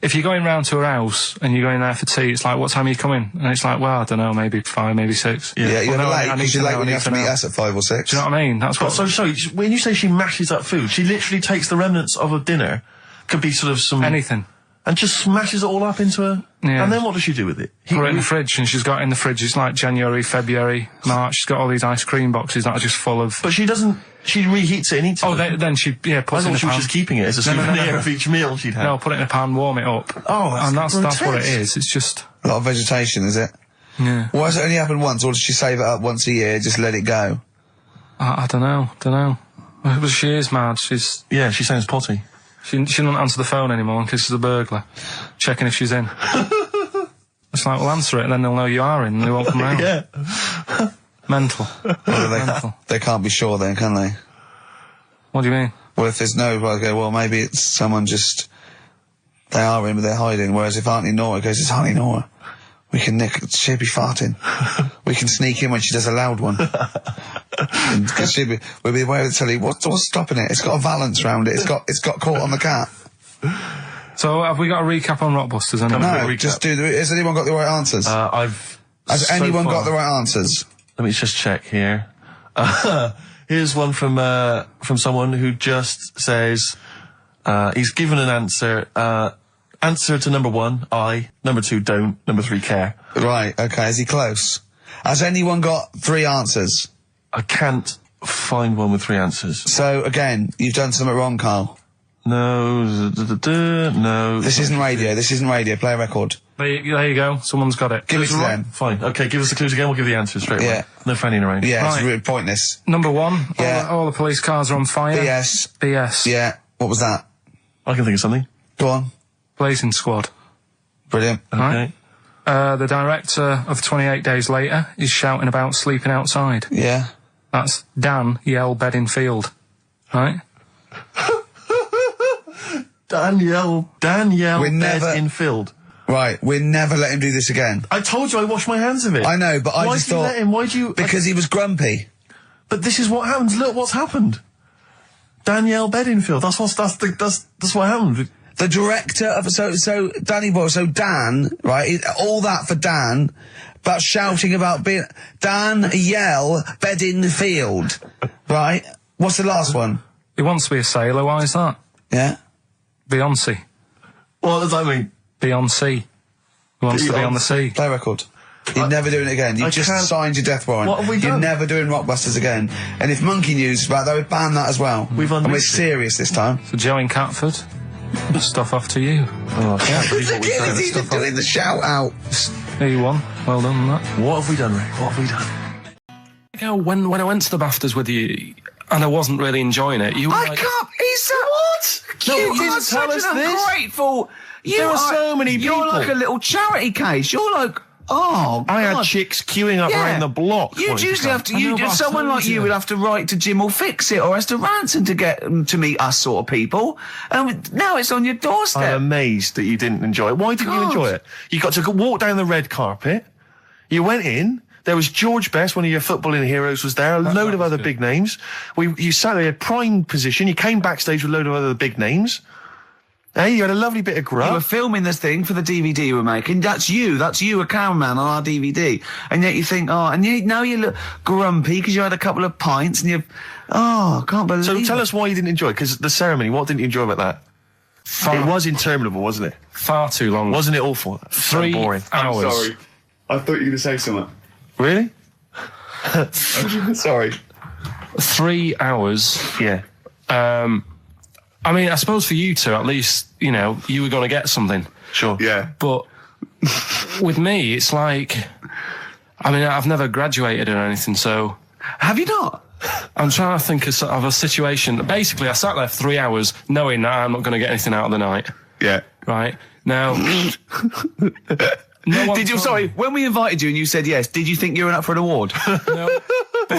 if you're going round to her house and you're going there for tea, it's like, what time are you coming? And it's like, well, I don't know, maybe 5, maybe 6.
Yeah, you're
Well, no,
late,
I need
because
to
you're
know,
late
I
when you
need
have
to
to meet
know.
us at 5 or 6.
Do you know what I mean? That's what...
So, sorry, when you say she mashes up food, she literally takes the remnants of a dinner, could be sort of some...
Anything.
And just smashes it all up into a...
Yeah.
And then what does she do with it?
Put it in the fridge, and she's got it in the fridge, it's like January, February, March, she's got all these ice cream boxes that are just full of...
But she doesn't... She reheats it and eats it.
Oh, then she, puts it in
I
a
thought she
pan.
was just keeping it as a souvenir
No.
of each meal she'd had.
No, put it in a pan, warm it up.
Oh,
that's what it
grotesque.
is, it's just...
A lot of vegetation, is it?
Yeah.
Why has it only happened once, or does she save it up once a year, just let it go?
I don't know. But she is mad, she's...
Yeah, she sounds potty.
She doesn't answer the phone anymore in case there's a burglar. Checking if she's in. It's like, well, answer it and then they'll know you are in and they won't come round.
Yeah.
Mental. Mental.
They can't be sure then, can they?
What do you mean?
Well, if there's no, I go, well, maybe it's someone just... They are in, but they're hiding. Whereas if Auntie Nora goes, it's Auntie Nora. We can she'll be farting. We can sneak in when she does a loud one. Because we'll be aware of the telly. What's stopping it? It's got a valance round it. It's got caught on the cap.
So have we got a recap on Rockbusters?
No, just do has anyone got the right answers? Has anyone got the right answers?
Let me just check here. Here's one from someone who just says, he's given an answer. Answer to number 1, I. Number 2, don't. Number 3, care.
Right, okay, is he close? Has anyone got 3 answers?
I can't find one with 3 answers.
So, again, you've done something wrong, Karl.
No, no.
This isn't radio, play a record.
There you go, someone's got it.
Give it to them.
Fine, okay, give us the clues again, we'll give the answers straight away. No fanning around.
Yeah,
Right.
it's really pointless.
Number 1,
Yeah.
all the police cars are on fire.
BS. Yeah, what was that?
I can think of something.
Go on.
Blazing Squad.
Brilliant.
Okay.
The director of 28 Days Later is shouting about sleeping outside.
Yeah.
That's Dan Yell Bedingfield. Right?
Danielle
We're never-
Bedingfield.
Right, we'll never let him do this again.
I told you I washed my hands of it.
I know, but I just thought...
Why'd you let him? Why'd you...
Because he was grumpy.
But this is what happens. Look what's happened. Danielle Bedingfield. That's what happened.
The director of... So Danny Boyle, so Dan, right, all that for Dan, but shouting about being... Dan Yell Bedingfield, right? What's the last one?
He wants to be a sailor, why is that?
Yeah?
Beyonce.
What does that mean?
Beyonce. He wants to be on the sea.
Play record. You're never doing it again. You just signed your death warrant.
What have we done?
You're never doing Rockbusters again. And if Monkey News is about that, we ban that as well.
We've
and we're
unleashed it.
serious this time.
So Joe in Catford, stuff off to you.
Oh, I can't believe what we've done.
He's even doing the shout out.
There you won. Well done on that.
What have we done, Rick? What have we done?
You know, when I went to the BAFTAs with you, and I wasn't really enjoying it, you were
I
like...
can't. He's what?
No,
You
he didn't
are
tell
such
us
an
this.
ungrateful.
There are so many
You're
people.
like a little charity case. You're like, oh,
I had
God.
chicks queuing up
Yeah.
around the block.
You'd
wanting to
usually
come.
have to.
I know, but I
Someone
told
like you
you.
would have to write to Jim or Fix It or Esther Ranson to get them to meet us sort of people. And now it's on your doorstep.
I'm amazed that you didn't enjoy it. Why didn't you
God.
enjoy it? You got to walk down the red carpet. You went in. There was George Best, one of your footballing heroes, was there. A load of other big names. You sat there, prime position. You came backstage with a load of other big names. Hey, you had a lovely bit of
You were
grub.
filming this thing for the DVD we're making. That's you, a cameraman on our DVD. And yet you think, now you look grumpy because you had a couple of pints and I can't believe
So
it.
tell us why you didn't enjoy it, because the ceremony, what didn't you enjoy about that? It was interminable, wasn't it?
Far too long.
Wasn't it awful?
3
So boring.
hours.
I thought you were going to say something.
Really?
Sorry.
3 hours.
Yeah.
I mean, I suppose for you two, at least, you know, you were going to get something.
Sure.
Yeah.
But with me, it's like, I mean, I've never graduated or anything, so
Have you not?
I'm trying to think of a situation. Basically, I sat there for 3 hours knowing that I'm not going to get anything out of the night.
Yeah.
Right? Now... No one
Did you?
told
Sorry,
me.
when we invited you and you said yes, did you think you were up for an award?
No. But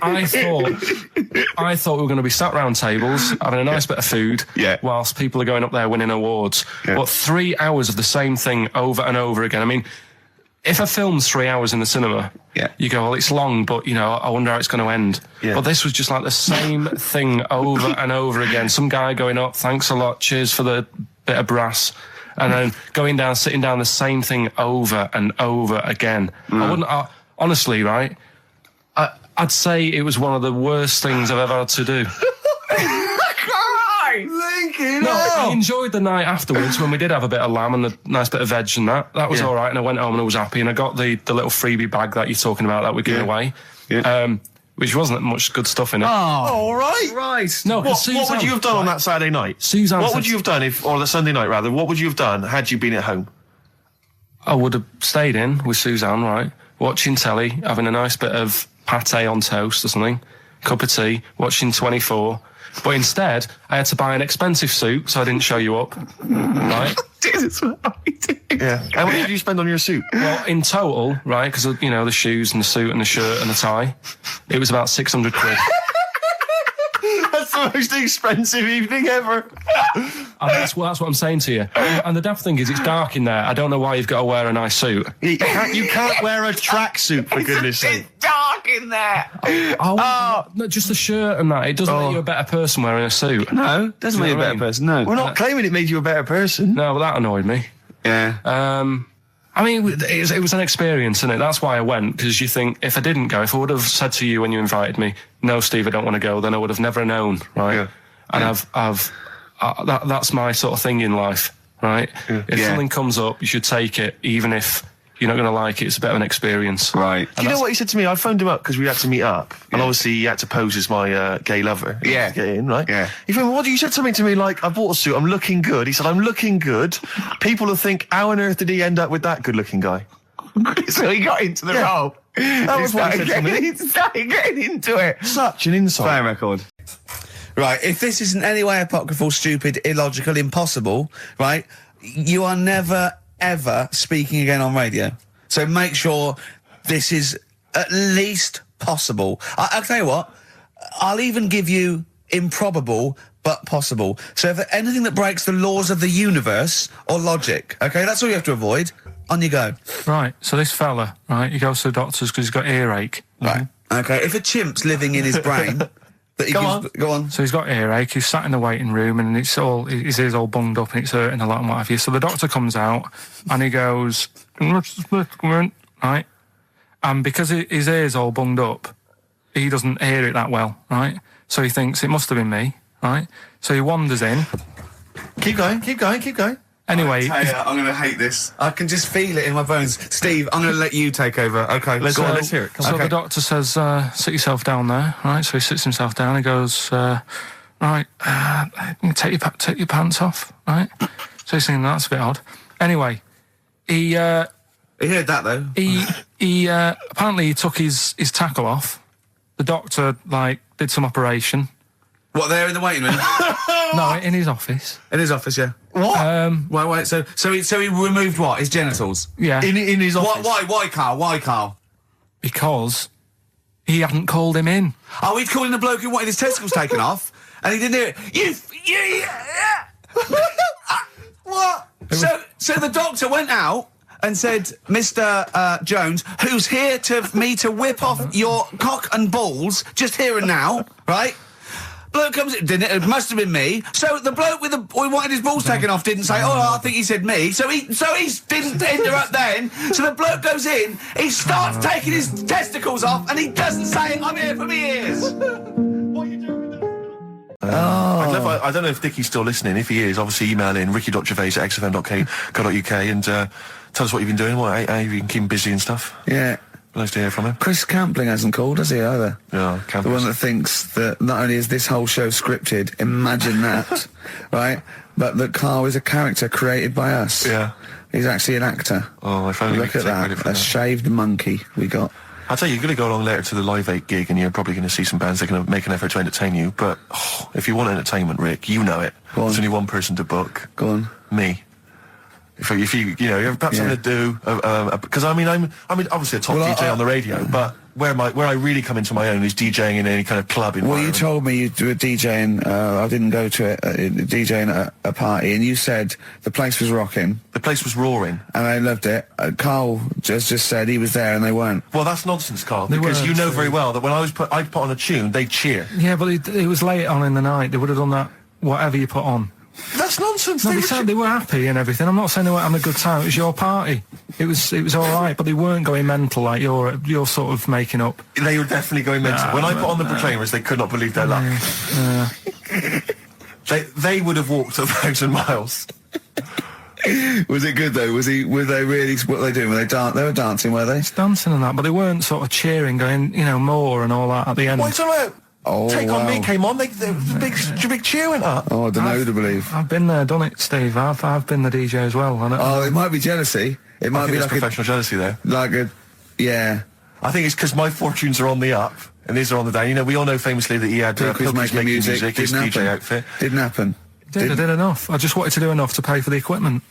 I thought we were going to be sat round tables having a nice bit of food, whilst people are going up there winning awards.
Yeah.
But 3 hours of the same thing over and over again. I mean, if a film's 3 hours in the cinema, you go, well, it's long, but you know, I wonder how it's going to end.
Yeah.
But this was just like the same thing over and over again. Some guy going up, thanks a lot, cheers for the bit of brass. And then going down, sitting down, the same thing over and over again. Honestly, right? I'd say it was one of the worst things I've ever had to do. I enjoyed the night afterwards when we did have a bit of lamb and a nice bit of veg and that. That was all right, and I went home and I was happy, and I got the little freebie bag that you're talking about that we're giving away. Yeah. Which wasn't much good stuff in it.
Oh,
all right.
Right.
No,
What would you have done on that Saturday night?
Suzanne
What
said-
would you have done or the Sunday night rather? What would you have done had you been at home?
I would have stayed in with Suzanne, right? Watching telly, having a nice bit of pate on toast or something, cup of tea, watching 24. But instead, I had to buy an expensive suit, so I didn't show you up, right?
Jesus, what are we doing?
Yeah. How much did you spend on your suit?
Well, in total, right, because, you know, the shoes and the suit and the shirt and the tie, it was about 600 quid.
That's the most expensive evening ever.
And that's what I'm saying to you. And the daft thing is, it's dark in there. I don't know why you've got to wear a nice suit.
You can't wear a tracksuit, for goodness sake.
It's dark in there.
No, just the shirt and that. It doesn't make you a better person wearing a suit.
No, doesn't make you a better person, no.
We're not claiming it made you a better person.
No, well, that annoyed me.
Yeah.
I mean, it was an experience, isn't it? That's why I went, because you think, if I didn't go, if I would have said to you when you invited me, no, Steve, I don't want to go, then I would have never known, right?
Yeah.
And that's my sort of thing in life, right?
Yeah.
If something comes up, you should take it, even if you're not going to like it. It's a bit of an experience.
Right.
Do you know what he said to me? I phoned him up because we had to meet up, and obviously he had to pose as my gay lover.
Yeah.
To get in, right?
Yeah.
He phoned, what? You said something to me like, I bought a suit, I'm looking good. He said, I'm looking good. People will think, how on earth did he end up with that good-looking guy?
So he got into the role.
That was what he said to me.
He started getting into it.
Such an insight.
Fair record.
Right, if this is in any way apocryphal, stupid, illogical, impossible, right, you are never, ever speaking again on radio. So make sure this is at least possible. I'll tell you what, I'll even give you improbable, but possible. So if anything that breaks the laws of the universe or logic, okay, that's all you have to avoid. On you go.
Right, so this fella, right, he goes to the doctors because he's got earache.
Right. Okay, if a chimp's living in his brain... Go on.
So he's got earache, he's sat in the waiting room and his ear's all bunged up and it's hurting a lot and what have you. So the doctor comes out and he goes, right? And because his ear's all bunged up, he doesn't hear it that well, right? So he thinks it must have been me, right? So he wanders in.
Keep going.
Anyway,
I'm going to hate this. I can just feel it in my bones. Steve, I'm going to let you take over. Okay,
Let's hear it.
So the doctor says, sit yourself down there, right? So he sits himself down. He goes, right, take your pants off, right? So he's thinking, that's a bit odd. Anyway, he
heard that, though.
He apparently he took his tackle off. The doctor, did some operation.
What, there in the waiting room?
No, in his office.
In his office, yeah.
What?
Wait, so he removed what? His genitals?
Yeah.
In his office?
Why, Carl?
Because he hadn't called him in.
Oh, he'd called in the bloke who wanted his testicles taken off, and he didn't hear it. What? So the doctor went out and said, Mr. Jones, who's here to whip off your cock and balls, just here and now, right? Bloke comes in, didn't it? It must have been me. So the bloke who wanted his balls taken off didn't say, oh, I think he said me. So he didn't interrupt then. So the bloke goes in, he starts taking his testicles off, and he doesn't say, I'm here for me ears. What are you doing with that?
I don't know if Dickie's still listening. If he is, obviously email in ricky.gervais@xfm.co.uk and tell us what you've been doing, how you've been keeping busy and stuff.
Yeah.
Nice to hear from him.
Chris Campling hasn't called, has he, either?
Yeah,
The one that thinks that not only is this whole show scripted, imagine that, right, but that Karl is a character created by us.
Yeah.
He's actually an actor.
Oh, if only we
Look
could
at
take
that,
credit for
a
that.
shaved monkey we got.
I'll tell you, you're going to go along later to the Live 8 gig and you're probably going to see some bands that are going to make an effort to entertain you, but if you want entertainment, Rick, you know it.
Go on.
There's only one person to book.
Go on.
Me. If you have perhaps something to do, because I'm obviously a top DJ on the radio, but where I really come into my own is DJing in any kind of club environment.
Well, you told me you were DJing, I didn't go to it, DJing at a party, and you said the place was rocking.
The place was roaring.
And I loved it. Karl just said he was there and they weren't.
Well, that's nonsense, Karl, because you know very well that when I'd put on a tune, they'd cheer.
Yeah, but it was late on in the night. They would have done that, whatever you put on.
That's nonsense.
No, they were happy and everything. I'm not saying they weren't having a good time. It was your party. It was all right, but they weren't going mental like you're sort of making up.
They were definitely going mental. When I put on the Proclaimers, they could not believe their luck. They would have walked 1,000 miles.
Was it good though? Were they really? What were they doing? They were dancing, were they?
Dancing and that, but they weren't sort of cheering, going, more and all that at the end.
What's about?
Oh,
Take
wow.
On Me came on. Big cheer went up.
Oh, I don't know who to believe.
I've been there, done it, Steve. I've been the DJ as well.
It might be jealousy. It might be like
professional jealousy there.
Yeah.
I think it's because my fortunes are on the up and his are on the down. We all know famously that he had
Pilkington making music.
His DJ outfit.
Didn't happen.
I did enough. I just wanted to do enough to pay for the equipment,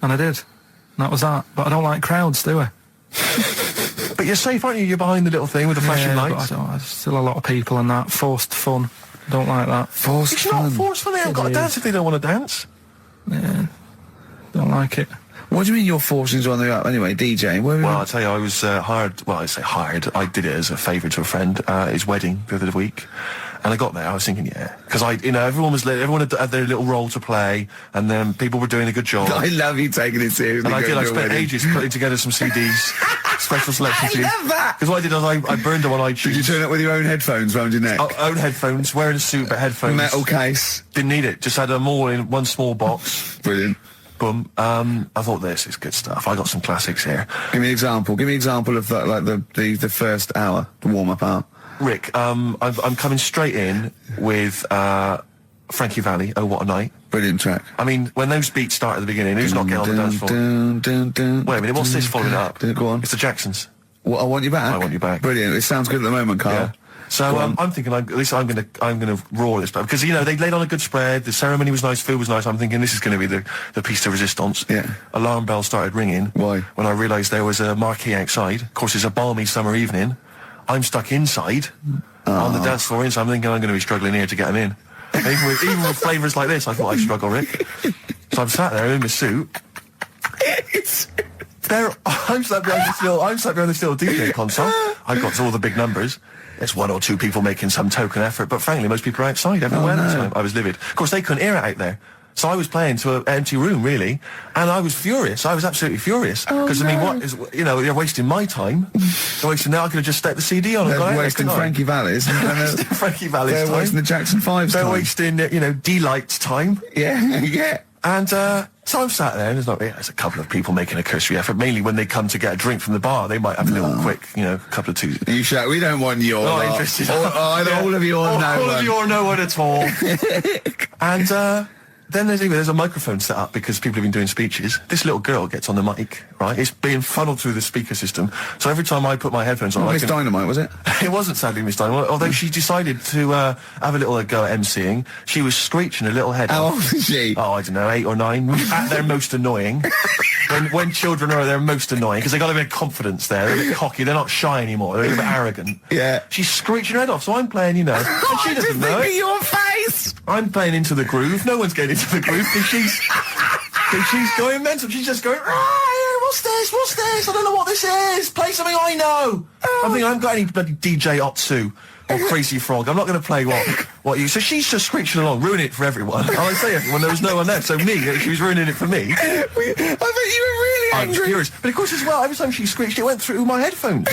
and I did. And that was that. But I don't like crowds, do I?
But you're safe, aren't you? You're behind the little thing with the flashing lights.
But there's still a lot of people and that. Forced fun. Don't like that.
Forced
It's
fun.
not forced fun. They haven't got to dance if they don't want to dance.
Yeah. Don't like it.
What do you mean your fortunes are on the up anyway, DJ?
Well, I'll tell you, I was hired. Well, I say hired. I did it as a favour to a friend. His wedding the other week. And I got there, I was thinking, because everyone had their little role to play, and then people were doing a good job.
I love you taking it seriously.
And I spent ages putting together some CDs, special selection CDs.
I love that!
Because what I did was I burned them on iTunes.
Did you turn up with your own headphones round your neck?
Own headphones, wearing a suit, but headphones.
Metal case.
Didn't need it, just had them all in one small box.
Brilliant.
Boom. I thought this is good stuff. I got some classics here.
Give me an example. Give me an example of the first hour, the warm-up hour.
Rick, I'm coming straight in with Frankie Valli, Oh What a Night.
Brilliant track.
I mean, when those beats start at the beginning, who's not getting on the dance floor? Wait a minute, what's this following up?
Go on.
It's the Jacksons.
What, I Want You Back?
I Want You Back.
Brilliant. It sounds good at the moment, Karl.
Yeah. So I'm thinking, at least I'm gonna roar this back, because they laid on a good spread. The ceremony was nice, food was nice. I'm thinking this is going to be the piece de resistance.
Yeah.
Alarm bell started ringing.
Why?
When I realised there was a marquee outside. Of course, it's a balmy summer evening. I'm stuck inside on the dance floor, so I'm thinking I'm going to be struggling here to get them in. Even with flavours like this, I thought I'd struggle, Rick. So I'm sat there in my suit. I'm sat behind this little DJ console. I've got all the big numbers. There's one or two people making some token effort, but frankly, most people are outside everywhere.
No.
I was livid. Of course, they couldn't hear it out there. So I was playing to an empty room, really, and I was furious. I was absolutely furious. Because, I mean, what is, they're wasting my time. They're wasting, now I could have just stuck the CD on and
They're
gone out.
wasting Frankie Valli's.
Frankie Valli's
They're
time.
wasting the Jackson 5's
They're
time.
wasting, D-Light's time.
Yeah, yeah.
And so I'm sat there, and there's a couple of people making a cursory effort. Mainly when they come to get a drink from the bar, they might have a little quick, couple of twos.
You shout, we don't want your
Not
lot.
interested.
All of you or no one.
All of you or no one at all. And then there's a microphone set up because people have been doing speeches. This little girl gets on the mic, right? It's being funneled through the speaker system. So every time I put my headphones on,
Miss Dynamite, was it?
It wasn't sadly Miss Dynamite, although she decided to have a little go at MCing. She was screeching a little head
How
off.
old is she?
Oh, I don't know, 8 or 9. At their most annoying. when children are their most annoying, because they got a bit of confidence there. They're a bit cocky. They're not shy anymore. They're a bit arrogant.
Yeah.
She's screeching her head off, so I'm playing, and she doesn't know it.
Your face!
I'm playing into the groove. No one's getting into the groove because she's going mental. She's just going, what's this? What's this? I don't know what this is. Play something I know. I'm thinking I haven't got any bloody DJ Otsu or Crazy Frog. I'm not going to play what you... So she's just screeching along, ruining it for everyone. I say everyone, there was no one there. So she was ruining it for me.
I bet you were really
I was
angry.
furious. But of course as well, every time she screeched, it went through my headphones.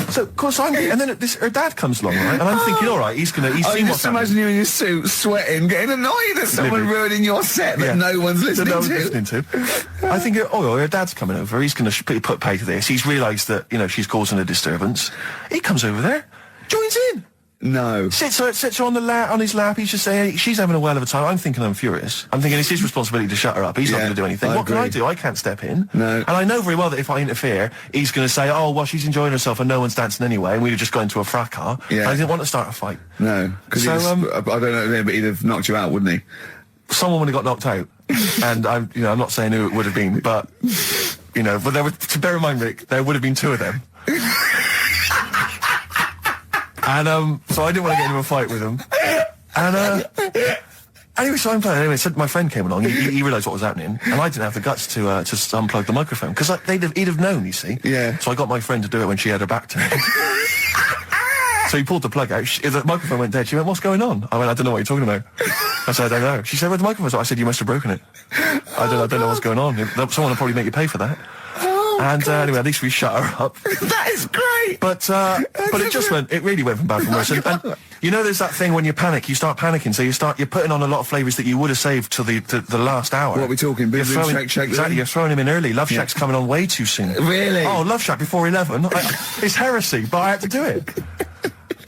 So, of course, and then her dad comes along, right? And I'm thinking, all right, he's seen what's
just imagine you in your suit, sweating, getting annoyed at someone ruining your set that no one's listening to.
I think, her dad's coming over. He's going to put pay to this. He's realised that, she's causing a disturbance. He comes over there, joins in.
No.
Sits her on his lap. He's just saying she's having a whale of a time. I'm thinking I'm furious. I'm thinking it's his responsibility to shut her up. He's not going to do anything. What can I do? I can't step in.
No.
And I know very well that if I interfere, he's going to say, oh, well, she's enjoying herself and no one's dancing anyway, and we've just got into a fracas.
Yeah.
I didn't want to start a fight.
No. Because I don't know, but he'd have knocked you out, wouldn't he?
Someone would have got knocked out. And I'm not saying who it would have been, but, but there were, to bear in mind, Rick, there would have been 2 of them. And so I didn't want to get into a fight with him. And anyway, so I'm playing. Anyway, so my friend came along. He realised what was happening, and I didn't have the guts to unplug the microphone because he'd have known. You see.
Yeah.
So I got my friend to do it when she had her back to me. So he pulled the plug out. The microphone went dead. She went, "What's going on?" I went, "I don't know what you're talking about." I said, "I don't know." She said, "Where's the microphone?" I said, "You must have broken it." I don't know what's going on. Someone will probably make you pay for that. And anyway, at least we shut her up.
That is great.
But it really went from bad from worse. And there's that thing when you panic, you start panicking. So you're putting on a lot of flavours that you would have saved to the last hour.
What are we talking? Boom, boom, shake, shake.
Exactly, you're throwing him in early. Love Shack's coming on way too soon.
Really?
Oh, Love Shack before 11. It's heresy, but I had to do it.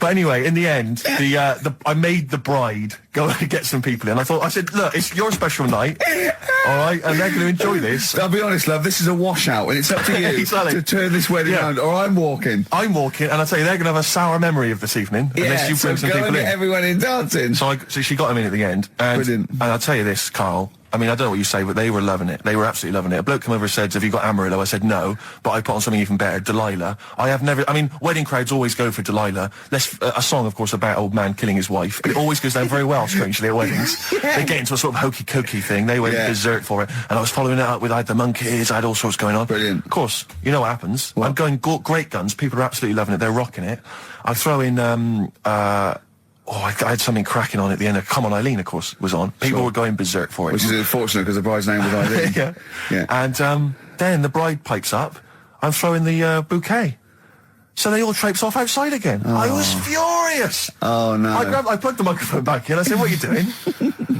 But anyway, in the end, I made the bride go and get some people in. I said, look, it's your special night, all right, and they're going to enjoy this.
I'll be honest, love, this is a washout, and it's up to you
Exactly.
to turn this wedding around, or I'm walking.
And I tell you, they're going to have a sour memory of this evening, unless you bring some people in.
Everyone in dancing.
So she got him in at the end. And,
Brilliant.
And I'll tell you this, Karl, I mean, I don't know what you say, but they were loving it. They were absolutely loving it. A bloke came over and said, have you got Amarillo? I said, no, but I put on something even better, Delilah. Wedding crowds always go for Delilah. A song, of course, about old man killing his wife. It always goes down very well, strangely, at weddings. They get into a sort of hokey-cokey thing. They went berserk for it. And I was following it up with, I had the Monkeys, I had all sorts going on.
Brilliant.
Of course, you know what happens. What? I'm going great guns. People are absolutely loving it. They're rocking it. I throw in, I had something cracking on at the end. Come On Eileen, of course, was on. People were going berserk for it.
Which is unfortunate because the bride's name was Eileen.
Yeah. And then the bride pipes up. I'm throwing the bouquet. So they all traipse off outside again. Oh. I was furious.
Oh, no.
I plugged the microphone back in. I said, what are you doing?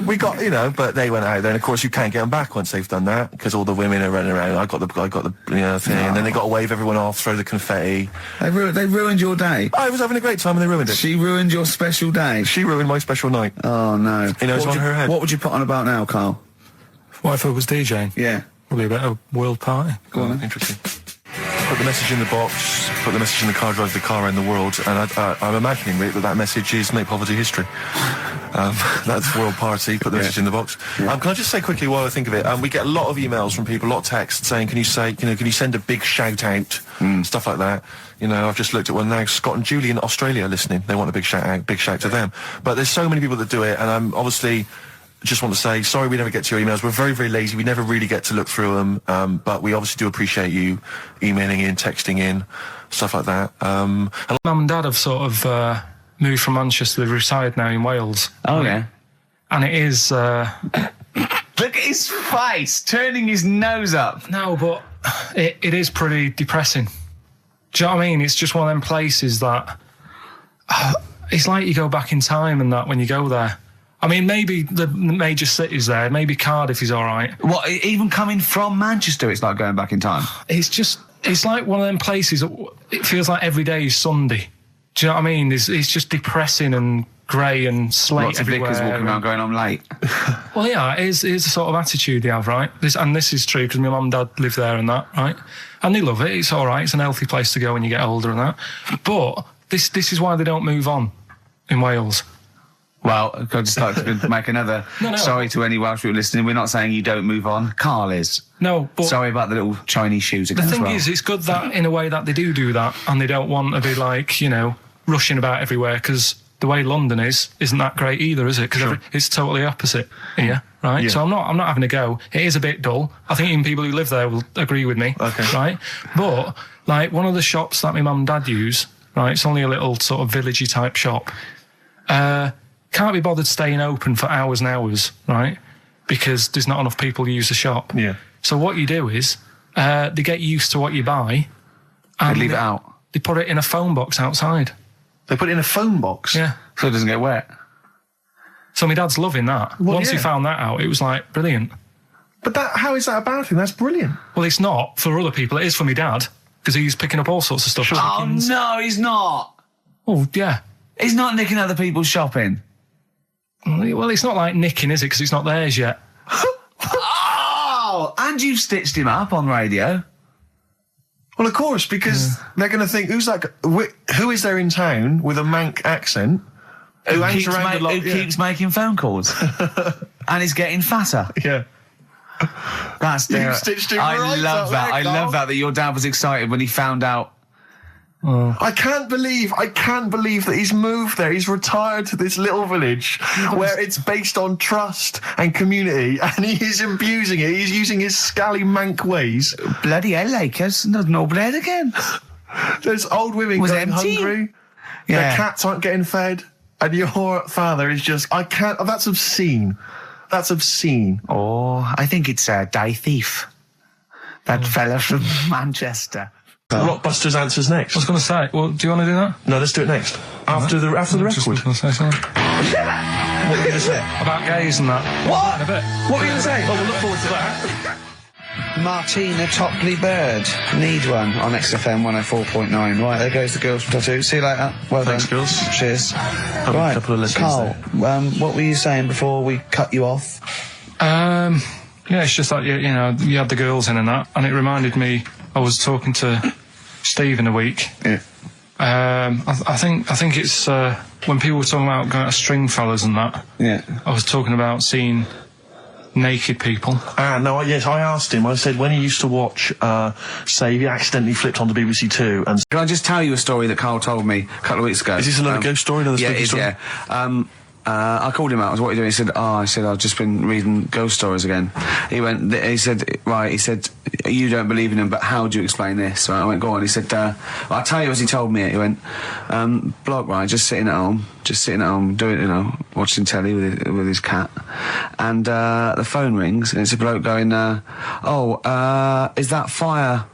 We got, but they went out there. And, of course, you can't get them back once they've done that because all the women are running around. I got the thing. And then they got to wave everyone off, throw the confetti.
They ruined your day.
I was having a great time and they ruined it.
She ruined your special day.
She ruined my special night.
Oh, no.
It's on her head.
What would you put on about now, Karl?
What if I was DJing?
Yeah.
Probably a better world party.
Go on then.
Interesting. Put the message in the box, put the message in the car, drive the car around the world, and I'm imagining, Rick, that message is make poverty history. That's world party, put the message in the box. Can I just say quickly while I think of it, we get a lot of emails from people, a lot of texts saying, can you send a big shout out, stuff like that. I've just looked at one now, Scott and Julie in Australia listening, they want a big shout out, big shout to them. But there's so many people that do it, and I'm obviously just want to say, sorry we never get to your emails. We're very, very lazy. We never really get to look through them. But we obviously do appreciate you emailing in, texting in, stuff like that.
Mum and Dad have sort of moved from Manchester. They've retired now in Wales.
Oh, yeah.
And it is...
Look at his face, turning his nose up.
No, but it is pretty depressing. Do you know what I mean? It's just one of them places that... it's like you go back in time and that when you go there. I mean, maybe the major cities there, maybe Cardiff is all right.
What, even coming from Manchester, it's like going back in time?
It's like one of them places, it feels like every day is Sunday. Do you know what I mean? It's just depressing and grey and slate
Lots
everywhere.
Lots of walking around going, I'm late.
Well, yeah, it is the sort of attitude they have, right? This is true because my mum and dad live there and that, right? And they love it, it's all right, it's an healthy place to go when you get older and that. But this is why they don't move on in Wales.
Well, I'd just like to make another sorry to any Welsh people listening. We're not saying you don't move on. Karl is.
No, but...
Sorry about the little Chinese shoes again.
The thing is, it's good that, in a way, that they do that, and they don't want to be, like, rushing about everywhere, because the way London isn't that great either, is it? Because it's totally opposite here, right? Yeah. So I'm not having a go. It is a bit dull. I think even people who live there will agree with me, right? But, like, one of the shops that my mum and dad use, right, it's only a little sort of villagey type shop, can't be bothered staying open for hours and hours, right? Because there's not enough people who use the shop.
Yeah.
So what you do is, they get used to what you buy. And
they leave it out.
They put it in a phone box outside.
They put it in a phone box?
Yeah.
So it doesn't get wet.
So my dad's loving that.
Well,
Once he found that out, it was like, brilliant.
But how is that a bad thing? That's brilliant.
Well, it's not for other people. It is for my dad, because he's picking up all sorts of stuff.
Oh, no, he's not.
Oh, yeah.
He's not nicking other people's shopping.
Well, it's not like nicking, is it? Because it's not theirs yet.
Oh, and you've stitched him up on radio.
Well, of course, because they're going to think, who is there in town with a Manc accent who
keeps making phone calls and is getting fatter?
Yeah.
That's
You've stitched him right
love
up
that.
there,
I love that your dad was excited when he found out.
Oh. I can't believe that he's moved there. He's retired to this little village where it's based on trust and community, and he is abusing it. He's using his scally Manc ways.
Bloody hell, Lakers, no bread again.
There's old women going hungry. Yeah. Their cats aren't getting fed, and your father is just, I can't, that's obscene. That's obscene.
Oh, I think it's a die thief. That fella from Manchester.
Rockbusters answers next.
I was going to say, well, do you want to do that?
No, let's do it next. After the record.
Just going to say something.
What were you going to say?
About gays and that.
What?
In a bit.
What were you going to say? Oh, we'll look forward to that.
Martina Topley Bird. Need one on XFM 104.9. Right, there goes the girls from Tattoo. See you later. Well
Thanks,
done.
girls.
Cheers.
Right, a couple of listeners
Karl, what were you saying before we cut you off?
Yeah, it's just like, you had the girls in and that, and it reminded me, I was talking to Steve in a week.
Yeah.
I think it's when people were talking about going to Stringfellas and that.
Yeah.
I was talking about seeing naked people.
Yes, I asked him, I said, when he used to watch, say, he accidentally flipped onto BBC Two and...
Can I just tell you a story that Karl told me a couple of weeks ago?
Is this another ghost story? Another spooky story?
Yeah. I called him out. I was, what are you doing? He said, I've just been reading ghost stories again. He said, you don't believe in them, but how do you explain this? Right, I went, go on. He said, I'll tell you as he told me it. He went, bloke, right, just sitting at home, doing, watching telly with his cat. And, the phone rings, and it's a bloke going, is that fire,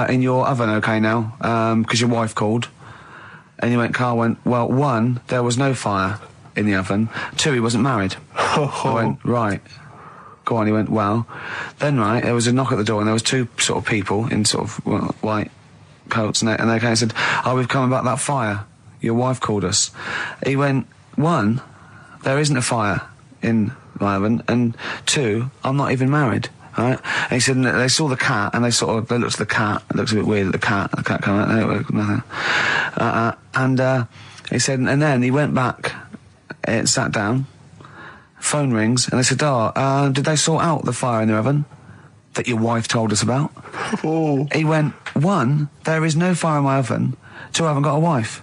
in your oven okay now? 'Cause your wife called. And he went, Karl went, well, 1, there was no fire in the oven. 2, he wasn't married. I went, right. Go on. He went, well, then, right, there was a knock at the door and there was 2 sort of people in sort of white coats and they came and said, we've come about that fire. Your wife called us. He went, 1, there isn't a fire in my oven, and 2, I'm not even married. Right? And he said, they saw the cat and they looked at the cat. It looks a bit weird at the cat came out, nothing. He said, and then he went back, sat down, phone rings, and they said, did they sort out the fire in the oven that your wife told us about?
Oh.
He went, 1, there is no fire in my oven. 2, I haven't got a wife.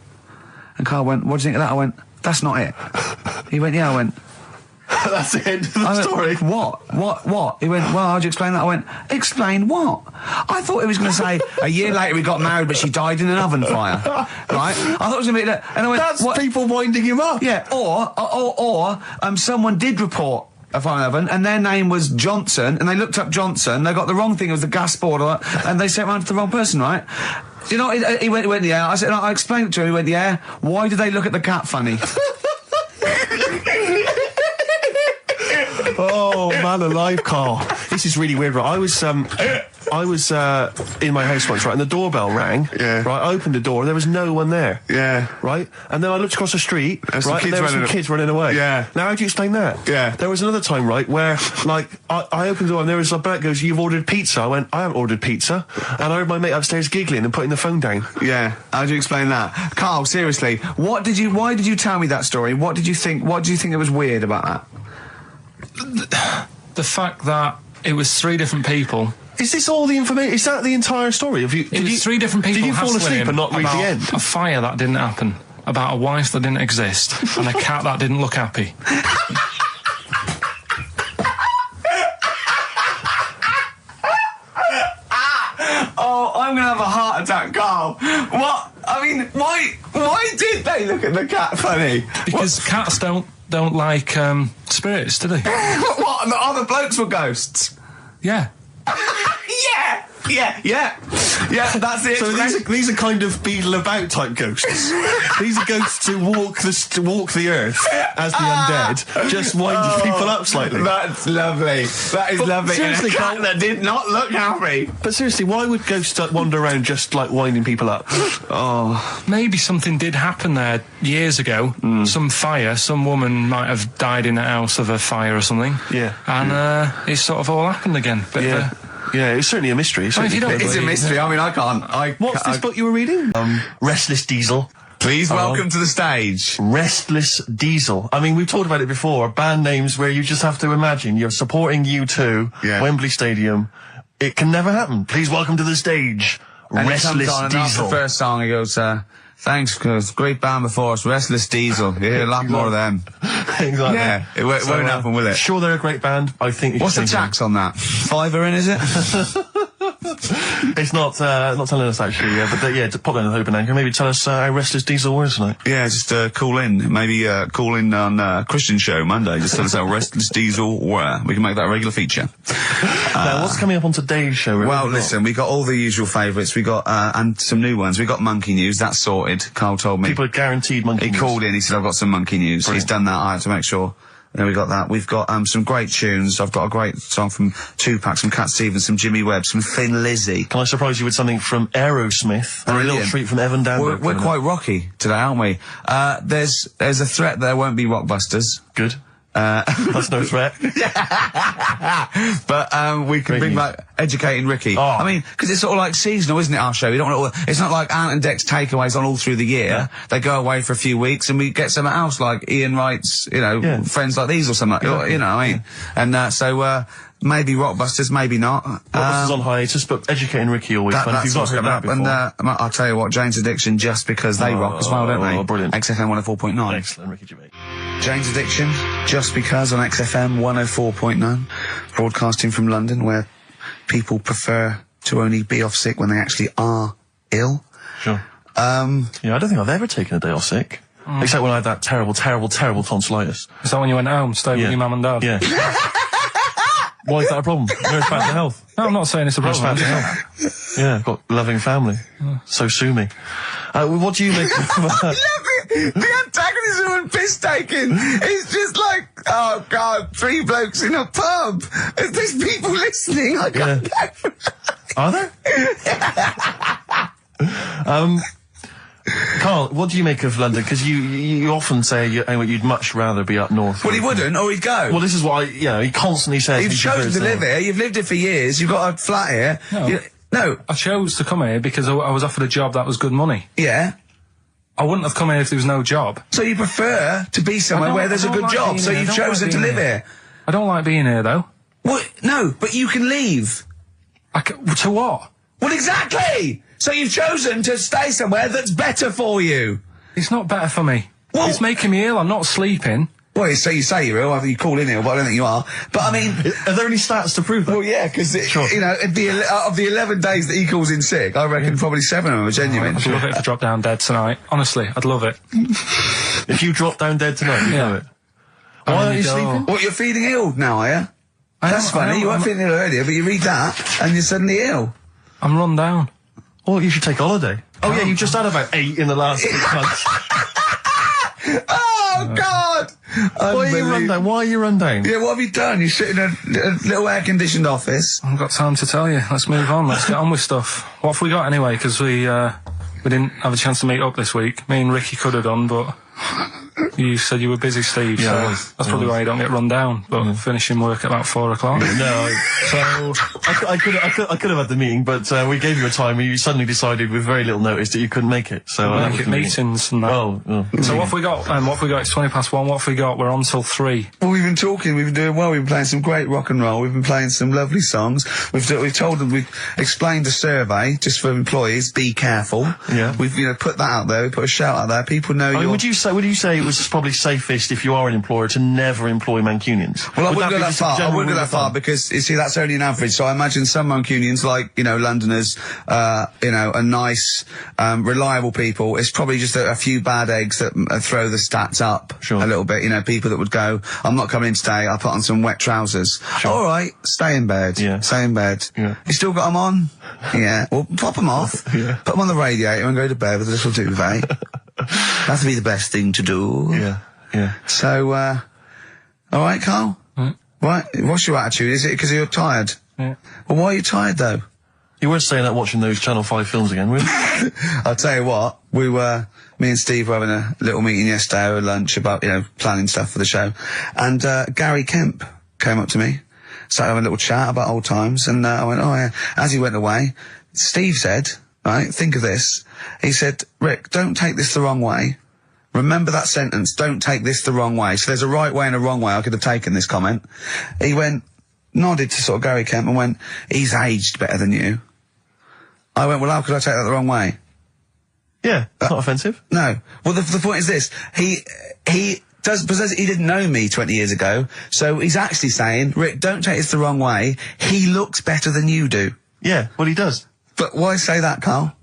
And Karl went, what do you think of that? I went, that's not it. He went, yeah. I went,
that's the end of the story.
What? He went, well, how do you explain that? I went, explain what? I thought he was going to say, a year later we got married, but she died in an oven fire. Right? I thought it was going to be that. And I went,
that's what? People winding him up.
Yeah, or someone did report a fire oven, and their name was Johnson, and they looked up Johnson, they got the wrong thing, it was the gas board, and they sent it round to the wrong person, right? You know, he went, yeah. I said, I explained it to him, he went, yeah. Why did they look at the cat funny?
Oh, man alive, Karl. This is really weird, right? I was in my house once, right, and the doorbell rang.
Yeah.
Right, I opened the door, and there was no one there.
Yeah.
Right? And then I looked across the street, right, and there were some kids running away.
Yeah.
Now, how do you explain that?
Yeah.
There was another time, right, where, like, I opened the door, and there was a bloke goes, you've ordered pizza. I went, I haven't ordered pizza. And I heard my mate upstairs giggling and putting the phone down.
Yeah. How do you explain that? Karl, seriously, why did you tell me that story? What do you think it was weird about that?
The fact that it was 3 different people.
Is this all the information? Is that the entire story?
It was 3 different people.
Did you fall asleep
him
and not read the end?
A fire that didn't happen, about a wife that didn't exist, and a cat that didn't look happy.
Oh, I'm gonna have a heart attack, Karl. What? I mean, why did they look at the cat funny?
Because cats don't like spirits, do they?
What? The other blokes were ghosts?
Yeah.
Yeah, that's it.
So these are kind of beetle about type ghosts. These are ghosts who walk the earth as the undead, just winding people up slightly.
That's lovely. That is lovely.
Seriously,
and a cat that did not look happy.
But seriously, why would ghosts wander around just like winding people up?
Oh,
maybe something did happen there years ago. Some fire. Some woman might have died in a house of a fire or something.
Yeah.
And it's sort of all happened again. But
yeah, it's certainly a mystery.
If you don't
it's a mystery. I mean, I can't.
What's this book you were reading? Restless Diesel.
Please welcome to the stage.
Restless Diesel. I mean, we've talked about it before. Band names where you just have to imagine you're supporting U2, Wembley Stadium. It can never happen. Please welcome to the stage,
And
Restless
Diesel. And after the first song, he goes, thanks, because great band before us, Restless Diesel. You hear a lot more of them.
Exactly.
Yeah, it won't happen, will it?
Sure, they're a great band. I think.
What's the tax on that? £5 in, is it?
It's not telling us actually, but to pop down to the open anchor, maybe tell us how Restless Diesel was tonight.
Yeah, just call in. Maybe call in on Christian show Monday. Just tell us how Restless Diesel were. We can make that a regular feature.
Now, what's coming up on today's show?
Well, listen, we got all the usual favourites. We got and some new ones. We got Monkey News. That's sorted. Karl told me.
People are guaranteed Monkey News.
He called in. He said, "I've got some Monkey News." Brilliant. He's done that. I have to make sure. Then we got that. We've got some great tunes. I've got a great song from Tupac, some Cat Stevens, some Jimmy Webb, some Thin Lizzy.
Can I surprise you with something from Aerosmith? And a little treat from Evan Danberg.
We're quite rocky today, aren't we? There's a threat there won't be Rockbusters.
Good. That's no threat.
But we can bring back Educating Ricky.
Oh.
I mean, because it's sort of like seasonal, isn't it, our show? We don't want it's not like Ant and Dec's takeaways on all through the year. Yeah. They go away for a few weeks and we get something else, like Ian Wright's, Friends Like These or something, you know what I mean? And so maybe Rockbusters, maybe not.
Rockbusters on hiatus, but Educating Ricky always fun. If you've not heard that before.
And I'll tell you what, Jane's Addiction, just because they rock as well, don't they?
Oh, brilliant.
XFM 104.9.
Excellent, Ricky Gervais.
Jane's Addiction, just because on XFM 104.9, broadcasting from London, where people prefer to only be off sick when they actually are ill.
Sure. Yeah, I don't think I've ever taken a day off sick. Except when I had that terrible tonsillitis.
Is that when you went home, stayed with your mum and dad?
Yeah. Why is that a problem? Nurse back to health.
No, I'm not saying it's a problem.
Nurse back to health. Yeah, I've got a loving family. So sue me. What do you make of that?
The antagonism and piss taking is just like, oh God, 3 blokes in a pub. There's people listening. I can't go.
Are there? Karl, what do you make of London? Because you often say you'd much rather be up north.
Well, he wouldn't, or he'd go.
Well, this is why he constantly says.
You've chosen to live here. You've lived here for years. You've got a flat here. No.
I chose to come here because I was offered a job that was good money.
Yeah.
I wouldn't have come here if there was no job.
So you prefer to be somewhere where there's a good job, so you've chosen to live here.
I don't like being here, though.
Well, no, but you can leave.
To what?
Well, exactly! So you've chosen to stay somewhere that's better for you.
It's not better for me.
Well,
it's making me ill. I'm not sleeping.
Well, so you say you're ill, I think you call in ill, but I don't think you are. But I mean...
Are there any stats to prove that?
Well, yeah, because, of the 11 days that he calls in sick, I reckon probably 7 of them are genuine.
I'd love it if I dropped down dead tonight. Honestly, I'd love it.
If you drop down dead tonight, you know it. Why aren't you sleeping?
What, you're feeling ill now, are you? That's funny, you weren't feeling ill earlier, but you read that, and you're suddenly ill.
I'm run down.
Oh, you should take a holiday. Oh, yeah, you just had about 8 in the last 6 months.
Oh, God!
Why are you run down? Why are you run down?
Yeah, what have you done? You sit in a little air-conditioned office.
I haven't got time to tell you. Let's move on. Let's get on with stuff. What have we got anyway? Because we didn't have a chance to meet up this week. Me and Ricky could have done, but you said you were busy, Steve.
Yeah,
so that's probably why you don't get run down. But finishing work at about 4 o'clock.
No, so I could have had the meeting, but we gave you a time and you suddenly decided with very little notice that you couldn't make it. So
make it meetings and that. So what have we got? What have we got? It's 1:20. What have we got? We're on till 3.
Well, we've been talking. We've been doing well. We've been playing some great rock and roll. We've been playing some lovely songs. We've told them. We've explained the survey just for employees. Be careful.
Yeah.
We've put that out there. We put a shout out there. People know.
Would you say it was probably safest if you are an employer to never employ Mancunians?
Well, I wouldn't go that far. I wouldn't go that far because you see that's only an average. So I imagine some Mancunians, like Londoners, are nice, reliable people. It's probably just a few bad eggs that throw the stats up a little bit. People that would go, I'm not coming in today. I'll put on some wet trousers. Sure. All right, stay in bed.
Yeah.
Stay in bed.
Yeah.
You still got them on? Yeah. Well, pop them off.
Yeah.
Put them on the radiator and go to bed with a little duvet. That'd be the best thing to do.
Yeah. Yeah.
So, all right, Karl? Right. What's your attitude? Is it because you're tired?
Yeah.
Well, why are you tired, though?
You weren't staying up watching those Channel 5 films again, were you?
I'll tell you what, me and Steve were having a little meeting yesterday over lunch about, planning stuff for the show. And, Gary Kemp came up to me, started having a little chat about old times, and, I went, oh yeah. As he went away, Steve said, right, think of this. He said, Rick, don't take this the wrong way. Remember that sentence, don't take this the wrong way. So there's a right way and a wrong way. I could have taken this comment. He nodded to sort of Gary Kemp and went, he's aged better than you. I went, well, how could I take that the wrong way?
Yeah, it's not offensive.
No. Well, the point is this. He didn't know me 20 years ago, so he's actually saying, Rick, don't take this the wrong way. He looks better than you do.
Yeah, well, he does.
But why say that, Karl?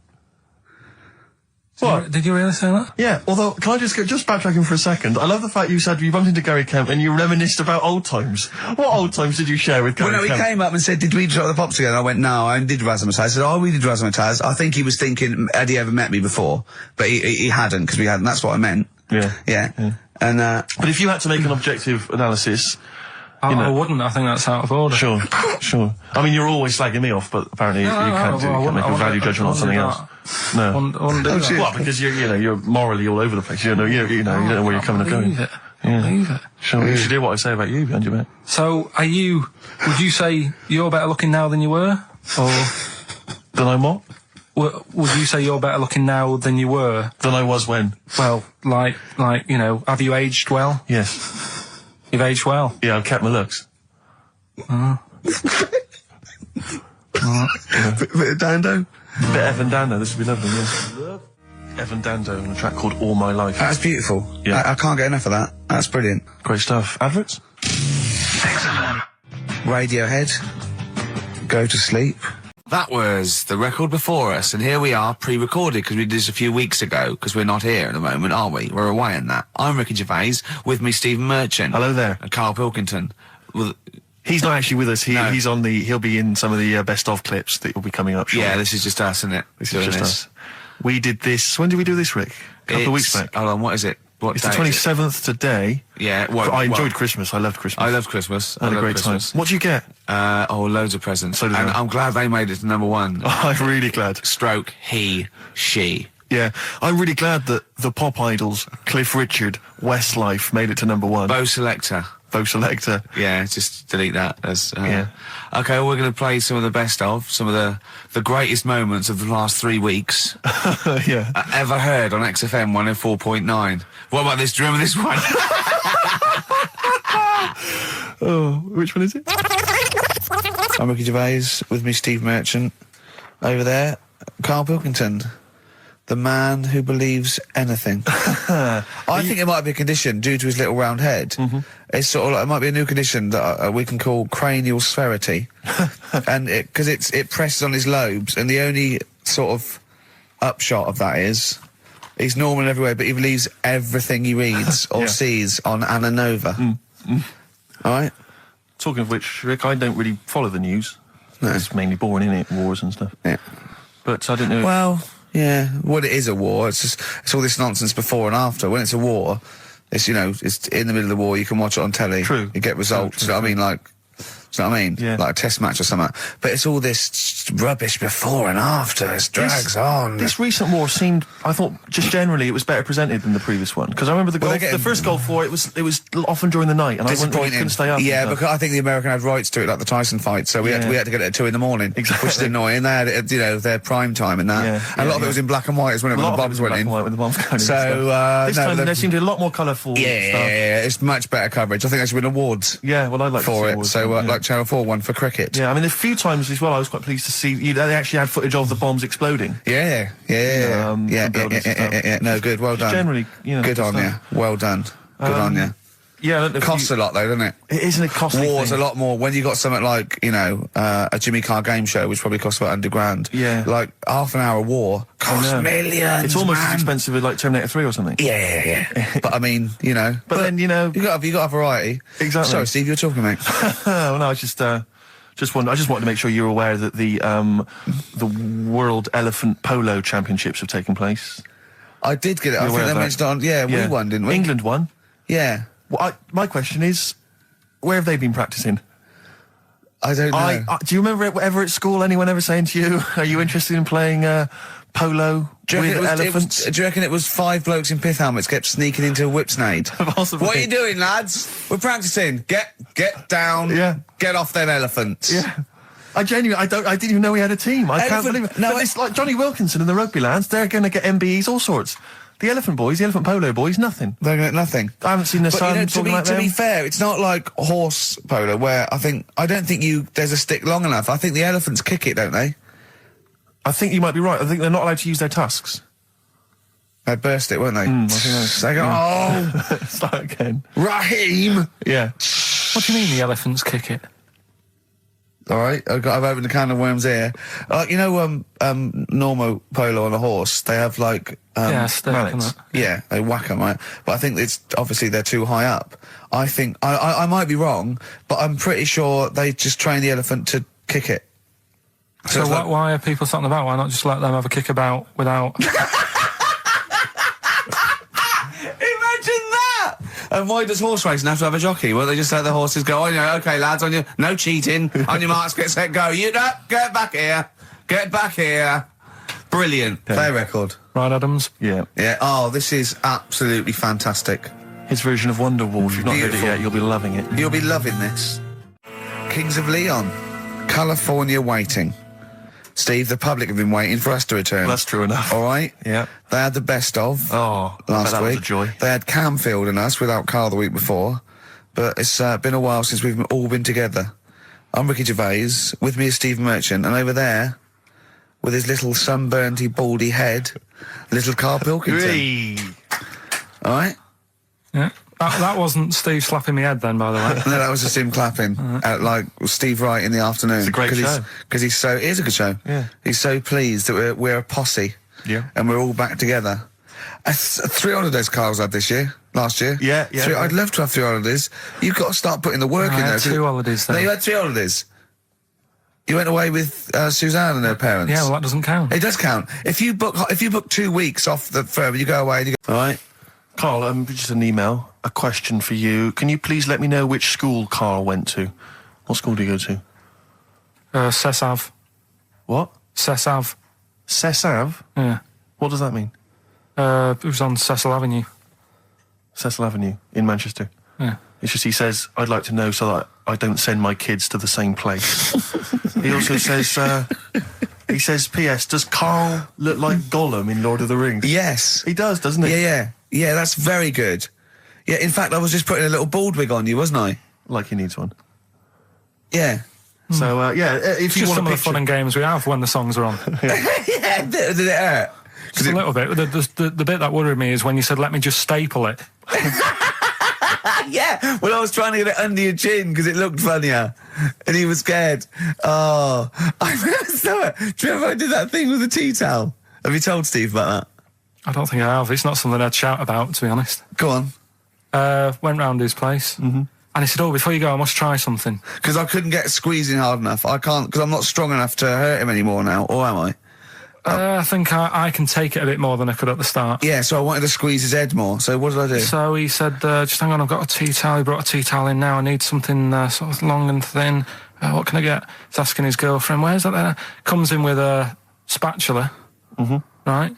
What? Did you really say that?
Yeah, although, can I just backtracking for a second? I love the fact you said you bumped into Gary Kemp and you reminisced about old times. What old times did you share with Gary Kemp?
He came up and said, did we drop the pops together? I went, no, I did Razzmatazz. I said, oh, we did Razzmatazz. I think he was thinking, had he ever met me before? But he hadn't, because we hadn't. That's what I meant.
Yeah.
Yeah. And,
but if you had to make an objective analysis...
I wouldn't. I think that's out of order.
Sure. I mean, you're always slagging me off, but apparently you can't make a value judgment on something else. No.
I wouldn't do that.
Well, because you're morally all over the place. You don't know where you're coming and going.
Can't believe it.
You should hear what I say about you behind your back.
So, would you say you're better looking now than you were? Or
Than I'm what?
would you say you're better looking now than you were?
Than I was when?
Well, like, you know, have you aged well?
Yes.
You've aged well?
Yeah, I've kept my looks.
Bit of Dando?
Bit Evan Dando, this would be lovely, yeah. Evan Dando on a track called All My Life.
That's beautiful.
Yeah.
I can't get enough of that. That's brilliant.
Great stuff. Adverts?
Radiohead. Go to sleep.
That was the record before us, and here we are, pre-recorded, because we did this a few weeks ago, because we're not here at the moment, are we? We're away in that. I'm Ricky Gervais, with me Stephen Merchant.
Hello there.
And Karl Pilkington.
He's not actually with us.
No.
He'll be in some of the best of clips that will be coming up shortly.
Yeah, this is just us, isn't it?
This is just us. We did this, when did we do this, Rick? A couple of weeks back.
Hold on, what is it? What
It's
day
the
is it?
27th today.
Yeah,
I enjoyed Christmas. I loved Christmas.
I love Christmas.
I had a great time. What'd you get?
Loads of presents.
So did
and
I.
I'm glad they made it to number one.
I'm really glad.
Stroke, he, she.
Yeah, I'm really glad that the pop idols, Cliff Richard, Westlife, made it to number one.
Bo Selector.
Bo Selector.
Yeah, just delete that. As,
Yeah.
Okay, well, we're going to play some of the best of, some of the greatest moments of the last 3 weeks
Yeah.
ever heard on XFM 104.9. What about this? Do you remember this one?
Oh, which one is it?
I'm Ricky Gervais, with me Steve Merchant. Over there, Karl Pilkington. The man who believes anything. I think it might be a condition due to his little round head. It's sort of like, it might be a new condition that we can call cranial spherity, and because it presses on his lobes, and the only sort of upshot of that is he's normal everywhere, but he believes everything he reads or sees on Anna Nova. All right.
Talking of which, Rick, I don't really follow the news.
No.
It's mainly boring, isn't it? Wars and stuff.
Yeah.
But I don't know.
Well, yeah. Well, it is a war. It's all this nonsense before and after. When it's a war, it's it's in the middle of the war. You can watch it on telly.
True.
You get results.
True,
You know what I mean? Like, do you know what I mean?
Yeah.
Like a test match or something. But it's all this rubbish before and after. It drags on.
This recent war seemed, I thought, just generally, it was better presented than the previous one. Because I remember the first Gulf War, it was often during the night, and I couldn't stay up.
Yeah, because I think the American had rights to it, like the Tyson fight. So we had to get it at 2 in the morning,
Exactly.
which is annoying. They had it at, their prime time and that.
Yeah,
and a lot of it was in black and white as well, when the bombs went in.
When the bombs went in.
So
this time there seemed to be a lot more colourful stuff.
Yeah, it's much better coverage. I think they should win awards.
Yeah, well, I'd like to
for
see
it.
awards,
So,
yeah.
like Channel 4 won for cricket.
Yeah, I mean, a few times as well, I was quite pleased to see they actually had footage of the bombs exploding.
Yeah. No, good. Well done.
Generally,
good on you. Well done. Good on you.
Yeah, I don't know if
Costs a lot though, doesn't it?
It isn't a costly
War's
thing.
a lot more. When you got something like, a Jimmy Carr game show, which probably costs about $100,000.
Yeah.
Like half an hour war costs millions.
It's almost
man.
as expensive as like Terminator 3 or something.
Yeah. But I mean,
But then,
you got a variety.
Exactly.
Sorry, Steve, you're talking, mate.
Well, no, I just wanted to make sure you're aware that the World Elephant Polo Championships have taken place.
I did get it. I think they mentioned it on. Yeah, we won, didn't we?
England won.
Yeah.
Well, my question is, where have they been practicing?
I don't know.
Do you remember ever at school anyone ever saying to you, "Are you interested in playing polo with elephants?"
Do you reckon it was 5 blokes in pith helmets kept sneaking into a whipsnade?
Possibly.
What are you doing, lads? We're practicing. Get down.
Yeah.
Get off them elephants.
Yeah. I didn't even know we had a team. I can't believe it.
No,
but it's like Johnny Wilkinson and the rugby lads, they're going to get MBEs, all sorts. The elephant boys, the elephant polo boys, nothing.
They're going to nothing.
I haven't seen the sun talking like
to
them.
be fair, it's not like horse polo where I don't think there's a stick long enough. I think the elephants kick it, don't they?
I think you might be right. I think they're not allowed to use their tusks.
They burst it, weren't they?
I think
They go,
Start again.
Raheem!
Yeah.
What do you mean the elephants kick it?
All right, I've opened a can of worms here. Normal polo on a horse, they have like...
stick and that.
Yeah, they whack them, right? But I think it's obviously they're too high up. I think I might be wrong, but I'm pretty sure they just train the elephant to kick it.
So why are people something about? Why not just let them have a kick about without...
Imagine that! And why does horse racing have to have a jockey? Well, they just let the horses go, okay, lads, on your... No cheating. On your marks, get set, go. You know, get back here. Get back here. Brilliant. Play record.
Right, Adams?
Yeah.
Yeah. Oh, this is absolutely fantastic.
His version of Wonderwall. If you've not heard it yet, you'll be loving it.
You'll be loving this. Kings of Leon. California Waiting. Steve, the public have been waiting for us to return.
That's true enough.
All right?
Yeah.
They had the best of
Oh,
last
that
week.
was a joy.
They had Camfield and us without Karl the week before. But it's been a while since we've all been together. I'm Ricky Gervais. With me is Steve Merchant. And over there, with his little sunburnedy, baldy head, little Karl Pilkington.
Hey.
All right?
Yeah. That wasn't Steve slapping me head then, by the way.
No, that was just him clapping at, like, Steve Wright in the afternoon.
It's a great show.
Because he's so... It is a good show.
Yeah.
He's so pleased that we're a posse.
Yeah.
And we're all back together. 3 holidays Karl's had this year. Last year.
Yeah.
I'd love to have 3 holidays. You've got to start putting the work in
I
there.
had 2 holidays then.
No, you had 3 holidays. You went away with Suzanne and her parents.
Yeah, well, that doesn't count.
It does count. If you book 2 weeks off the firm, you go away and you go... All right?
Karl, just an email. A question for you. Can you please let me know which school Karl went to? What school do you go to?
Cessav.
What?
Cessav.
Cessav?
Yeah.
What does that mean?
It was on Cecil Avenue.
Cecil Avenue in Manchester.
Yeah.
It's just he says, I'd like to know so that I don't send my kids to the same place. He also says, he says, P.S., does Karl look like Gollum in Lord of the Rings?
Yes.
He does, doesn't he?
Yeah, that's very good. Yeah, in fact, I was just putting a little bald wig on you, wasn't I?
Like he needs one.
Yeah.
So, if you
Just
want
some
to
of the fun and games we have when the songs are on.
Yeah, did it hurt?
Just a little bit. The bit that worried me is when you said, let me just staple it.
Yeah, well, I was trying to get it under your chin because it looked funnier. And he was scared. Oh, I remember. Do you remember I did that thing with the tea towel? Have you told Steve about that?
I don't think I have. It's not something I'd shout about, to be honest.
Go on.
Went round his place. And he said, oh, before you go, I must try something.
Because I couldn't get squeezing hard enough. I can't, because I'm not strong enough to hurt him anymore now, or am I?
I think I can take it a bit more than I could at the start.
Yeah, so I wanted to squeeze his head more. So what did I do?
So he said, just hang on, I've got a tea towel. He brought a tea towel in now. I need something sort of long and thin. What can I get? He's asking his girlfriend, where's that there? Comes in with a spatula. Right?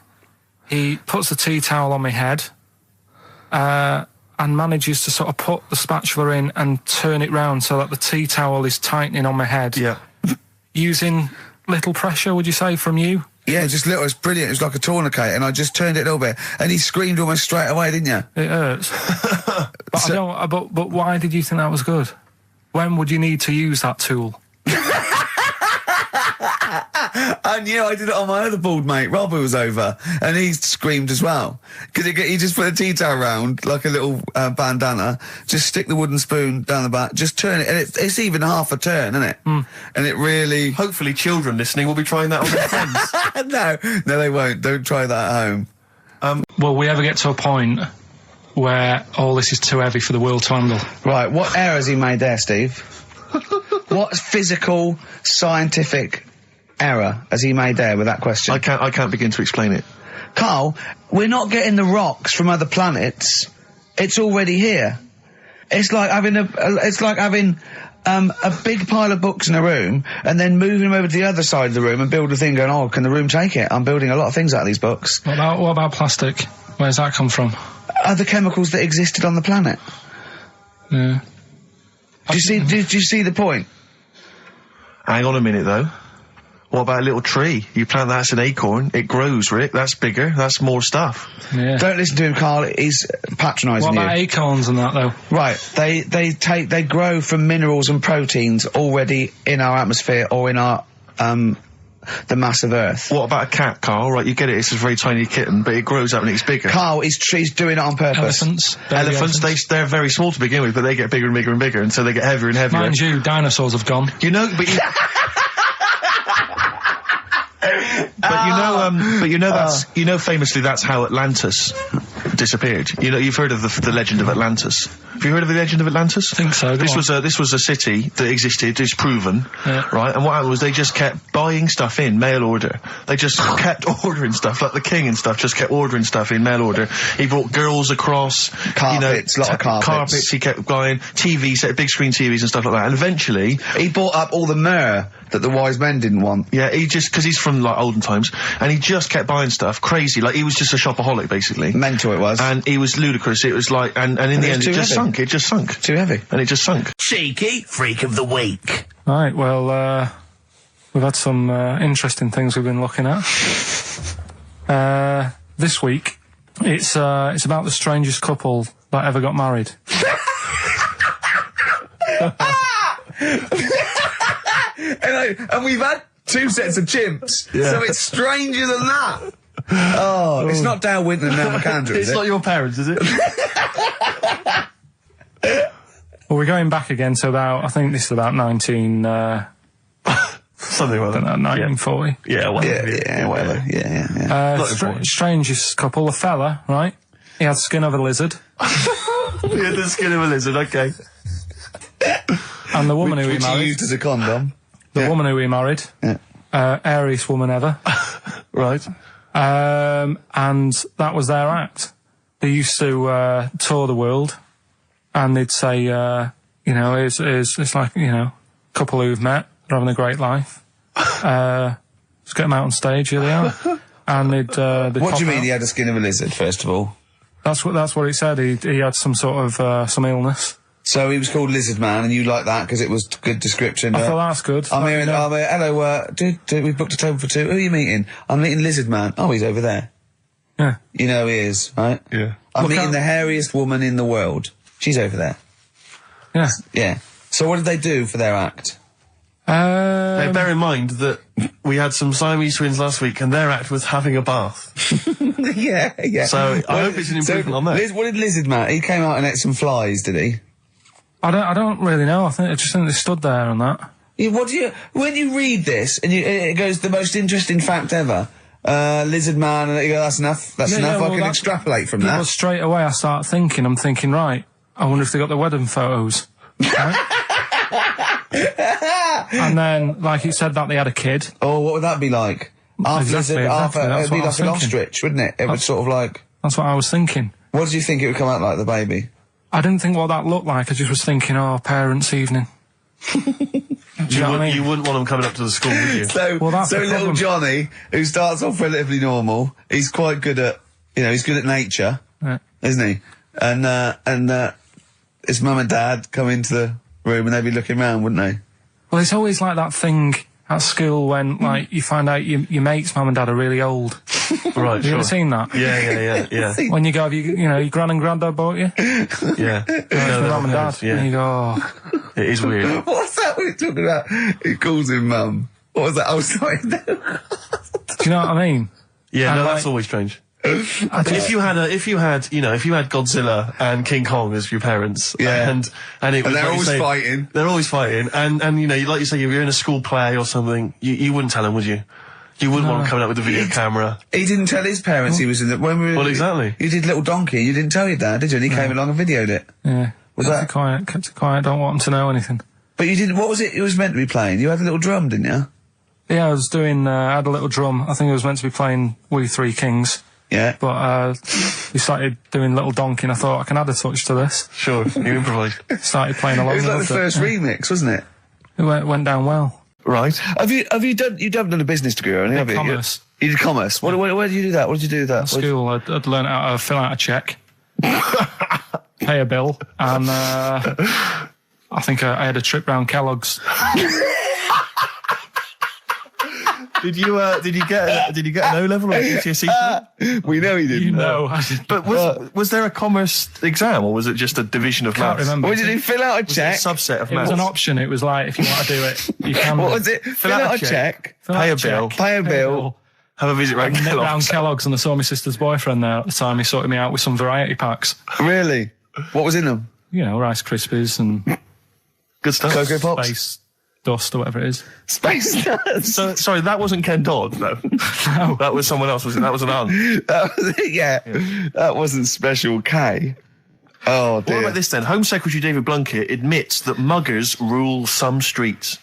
He puts the tea towel on my head and manages to sort of put the spatula in and turn it round so that the tea towel is tightening on my head.
Yeah.
Using little pressure, would you say, from you?
Yeah, just little. It's brilliant. It was like a tourniquet, and I just turned it a little bit, and he screamed almost straight away, didn't you?
It hurts. But I don't. But why did you think that was good? When would you need to use that tool?
I knew. I did it on my other bald mate, Rob, who was over, and he screamed as well. Because he just put a tea towel round, like a little bandana, just stick the wooden spoon down the back, just turn it, and it's even half a turn, isn't it? And it really...
Hopefully children listening will be trying that on their friends.
No, they won't. Don't try that at home.
Will we ever get to a point where all this is too heavy for the world to handle?
Right, what error has he made there, Steve? What physical, scientific error has he made there with that question?
I can't begin to explain it.
Karl, we're not getting the rocks from other planets. It's already here. It's like having a big pile of books in a room and then moving them over to the other side of the room and build a thing going, oh, can the room take it? I'm building a lot of things out of these books.
What about plastic? Where's that come from?
Other chemicals that existed on the planet.
Yeah.
Do you see the point?
Hang on a minute, though. What about a little tree? You plant that as an acorn, it grows, Rick. That's bigger. That's more stuff.
Yeah.
Don't listen to him, Karl. He's patronising
you.
you.
What about acorns and that, though?
Right. They grow from minerals and proteins already in our atmosphere or in our the mass of Earth.
What about a cat, Karl? Right, you get it. It's a very tiny kitten, but it grows up and it's bigger.
Karl, he's doing it on purpose.
Elephants, they're very small to begin with, but they get bigger and bigger and bigger, and so they get heavier and heavier.
Mind you, dinosaurs have gone.
You know, but you... famously that's how Atlantis disappeared. You know, you've heard of the legend of Atlantis. Have you heard of the legend of Atlantis?
I think so.
This was a city that existed, is proven, right? And what happened was they just kept buying stuff in mail order. They just kept ordering stuff, like the king and stuff. Just kept ordering stuff in mail order. He brought girls across,
carpets, lot of carpets.
He kept buying TVs, big screen TVs and stuff like that. And eventually,
he bought up all the myrrh that the wise men didn't want.
Yeah, because he's from like old olden times, and he just kept buying stuff, crazy, like he was just a shopaholic, basically.
Mental it was.
And he was ludicrous, it was like, and in the end it just sunk,
Too heavy.
And it just sunk.
Cheeky Freak of the Week.
Right, well, we've had some interesting things we've been looking at. This week, it's about the strangest couple that ever got married.
And we've had 2 sets of chimps, so it's stranger than that. Oh, it's not Dale Winton and Nell McAndrew, is it?
It's not your parents, is it?
Well, we're going back again to about, I think this is about 19...
Something like that.
1940.
Yeah, whatever.
Yeah, whatever. Yeah.
Strangest couple, a fella, right? He had the skin of a lizard.
He had the skin of a lizard, okay.
And the woman who he
Which he
married...
used as a condom.
The woman who he married.
Yeah.
Airiest woman ever.
Right.
And that was their act. They used to tour the world, and they'd say, you know, it's like, you know, a couple who've met, they're having a great life. Let's get them out on stage, here they are. And they'd
What do you mean
out.
he had a skin of a lizard, first of all?
That's what it said. He had some sort of some illness.
So he was called Lizard Man, and you like that because it was good description.
I thought that's good.
I'm here, hello, we've booked a table for 2. Who are you meeting? I'm meeting Lizard Man. Oh, he's over there.
Yeah.
You know he is, right?
Yeah.
I'm meeting the hairiest woman in the world. She's over there.
Yeah.
Yeah. So what did they do for their act?
Now, bear in mind that we had some Siamese twins last week, and their act was having a bath.
yeah.
So I hope it's an improvement on that.
What did Lizard Man? He came out and ate some flies, did he?
I don't really know. I just think they stood there and that.
Yeah, when you read this and it goes the most interesting fact ever, Lizard Man, and you go, that's enough. That's enough.
Well,
I can extrapolate from that.
Well, straight away I start thinking. I'm thinking, right. I wonder if they got the wedding photos. Right? And then, like you said, that they had a kid.
Oh, what would that be like? Half
Exactly,
lizard, half
that's
it'd be
what I
like
was
an
thinking.
ostrich, wouldn't it? It would sort of like.
That's what I was thinking.
What did you think it would come out like, the baby?
I didn't think what that looked like. I just was thinking, oh, parents' evening. Do you know what I mean?
You wouldn't want them coming up to the school, would you?
So
that's the
little
problem.
Johnny, who starts off relatively normal, he's quite good at, he's good at nature,
Yeah.
isn't he? And his mum and dad come into the room and they'd be looking round, wouldn't they?
Well, it's always like that thing at school when, like, you find out your mate's mum and dad are really old.
Right,
Have you ever seen that?
Yeah.
When you go, your gran and granddad bought you?
Yeah.
The mum and dad.
Yeah.
And you go, oh.
It is weird.
What's that we're talking about? He calls him mum. What was that? Oh, sorry.
Do you know what I mean?
Yeah,
And
no,
like-
that's always strange. If you had Godzilla and King Kong as your parents,
Yeah.
and it was
they're
like you
always
say,
fighting.
They're always fighting, and like you say, if you're in a school play or something, you wouldn't tell them, would you? You wouldn't want them coming up with a video camera.
He didn't tell his parents he was in the... When we were,
Well, exactly.
You did Little Donkey, you didn't tell your dad, did you? And he came along and videoed it.
Yeah.
Was
kept
that-
it quiet, don't want them to know anything.
But you didn't... What was it was meant to be playing? You had a little drum, didn't you?
Yeah, I was doing, I had a little drum. I think I was meant to be playing We Three Kings.
Yeah.
But, we started doing Little Donkey and I thought I can add a touch to this.
Sure, you improvise.
Started playing along
It was like
with
the first remix, wasn't it?
It went down well.
Right.
Have you done a business degree or anything? Have you?
Commerce.
You did commerce. Where did you do that? What did you do with that?
At school, I'd learned how to fill out a cheque, pay a bill, and I think I had a trip round Kellogg's.
Did you get an O level or a GCSE?
We know he didn't.
You know, I did.
But was there a commerce exam, or was it just a division of
Can't
maths?
remember.
What did you fill out a
Was it
check?
a subset of
It was
maths?
an option. It was like, if you want to do it, you can.
What was it? Fill out a check.
Fill out
pay a
check,
bill,
Pay a bill.
have a visit round
Nip round
Kellogg's.
Kellogg's, and I saw my sister's boyfriend there at the time. He sorted me out with some variety packs.
Really? What was in them?
You know, Rice Krispies and
Good stuff.
Cocoa Pops?
Space Dust or whatever it is.
Space Nuts.
So, sorry, that wasn't Ken Dodd, no.
No.
That was someone else, was it? That was an aunt.
That was it, yeah. That wasn't Special K. Oh, dear.
What about this then? Home Secretary David Blunkett admits that muggers rule some streets.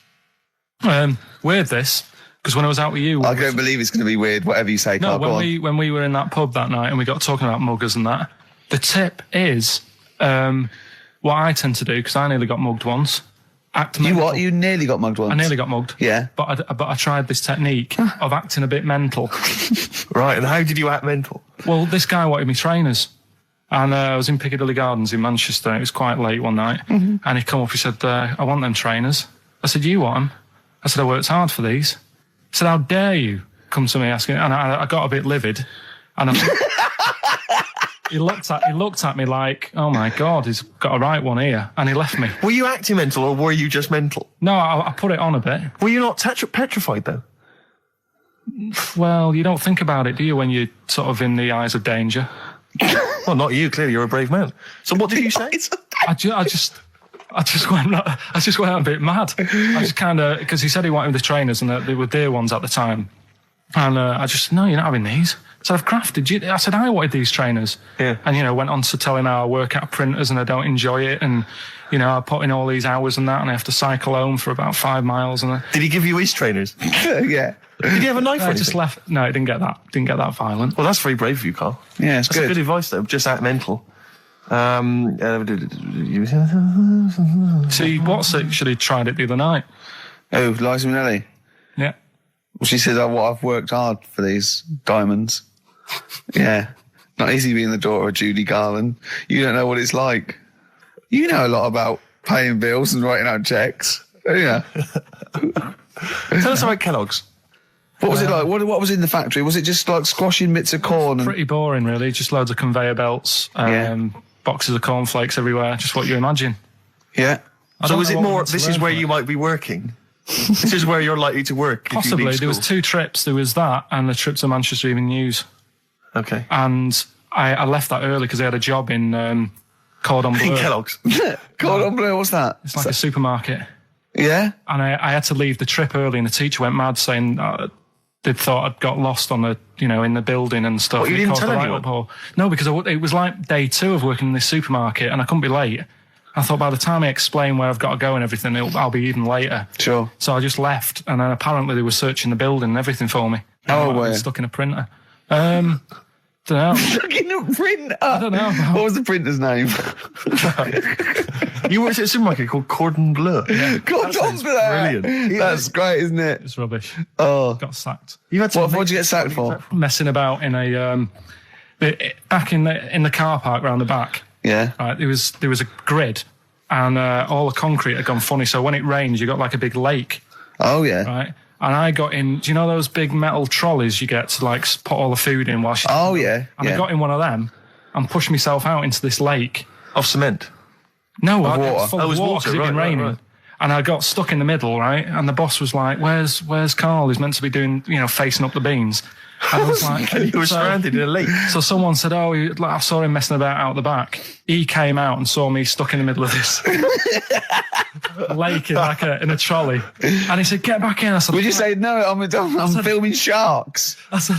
Weird this, because when I was out with you...
I don't believe it's going to be weird, whatever you say,
No,
Carl. Go on.
when we were in that pub that night and we got talking about muggers and that, the tip is, what I tend to do, because I nearly got mugged once, act
You
mental.
what? You nearly got mugged once.
I nearly got mugged.
Yeah.
But I tried this technique of acting a bit mental.
Right, and how did you act mental?
Well, this guy wanted me trainers. And I was in Piccadilly Gardens in Manchester. It was quite late one night. And he come up, he said, I want them trainers. I said, you want them? I said, I worked hard for these. He said, how dare you come to me asking? And I got a bit livid. And he looked at me like, oh my God, he's got a right one here. And he left me.
Were you acting mental or were you just mental?
No, I put it on a bit.
Were you not petrified though?
Well, you don't think about it, do you, when you're sort of in the eyes of danger?
Well, not you. Clearly, you're a brave man. So, what did you say?
I just went a bit mad. I just kind of, because he said he wanted the trainers and they were dear ones at the time. And I just, no, you're not having these. So I've crafted you. I said, I wanted these trainers.
Yeah.
And, went on to telling how I work at printers and I don't enjoy it. And, I put in all these hours and that and I have to cycle home for about 5 miles. And
Did he give you his trainers?
Yeah.
Did you have a knife or
I
anything?
just left. No, it didn't get that violent.
Well, that's very brave of you, Carl.
Yeah, it's
That's
good.
good advice, though. Just act mental.
See, Watts actually tried it the other night.
Oh, Liza Minnelli.
Yeah.
Well, she says, I've worked hard for these diamonds. Yeah. Not easy being the daughter of Judy Garland. You don't know what it's like. You know a lot about paying bills and writing out checks. Yeah.
Tell us about Kellogg's.
What was it like? What was in the factory? Was it just like squashing bits of corn? And
Pretty boring, really. Just loads of conveyor belts, boxes of cornflakes everywhere. Just what you imagine.
yeah.
So is it more,
to
this
learn
is where
from
you might be working? This is where you're likely to work if you
Possibly.
leave
There was
school.
2 trips. There was that and the trip to Manchester Evening News.
Okay.
And I left that early because I had a job in Cordon Bleu.
In Kellogg's.
Cordon Bleu, what's that?
It's like a supermarket.
Yeah?
And I had to leave the trip early and the teacher went mad saying they'd thought I'd got lost on the, in the building and stuff.
What, you
It
didn't
caused
tell
a
anyone?
uproar. No, because it was like day 2 of working in this supermarket and I couldn't be late. I thought by the time I explain where I've got to go and everything, I'll be even later.
Sure.
So I just left, and then apparently they were searching the building and everything for me.
Oh,
I
were you?
was stuck in a printer. Don't know.
Fucking a printer.
I don't know.
What was the printer's name?
You worked at a supermarket called Cordon Bleu.
Cordon Bleu.
Brilliant.
That's great, isn't it?
It's rubbish.
Oh.
Got sacked.
You had to
What did you get sacked for?
Messing about in a back in the car park round the back.
Yeah.
Right, there was a grid, and all the concrete had gone funny. So when it rains, you got like a big lake,
Oh, yeah.
right? And I got in. Do you know those big metal trolleys you get to like put all the food in whilst?
Oh, yeah.
And I got in one of them and pushed myself out into this lake.
Of cement.
No,
Of
it was
water.
full
Oh, it
of
was
water
water,
'cause it'd been
right,
raining.
right.
And I got stuck in the middle, right? And the boss was like, where's Karl? He's meant to be doing, facing up the beans. And I was like,
And you were stranded in a lake.
So someone said, I saw him messing about out the back. He came out and saw me stuck in the middle of this lake in a trolley. And he said, get back in. I said,
Would you say, no, I'm filming sharks?
I said,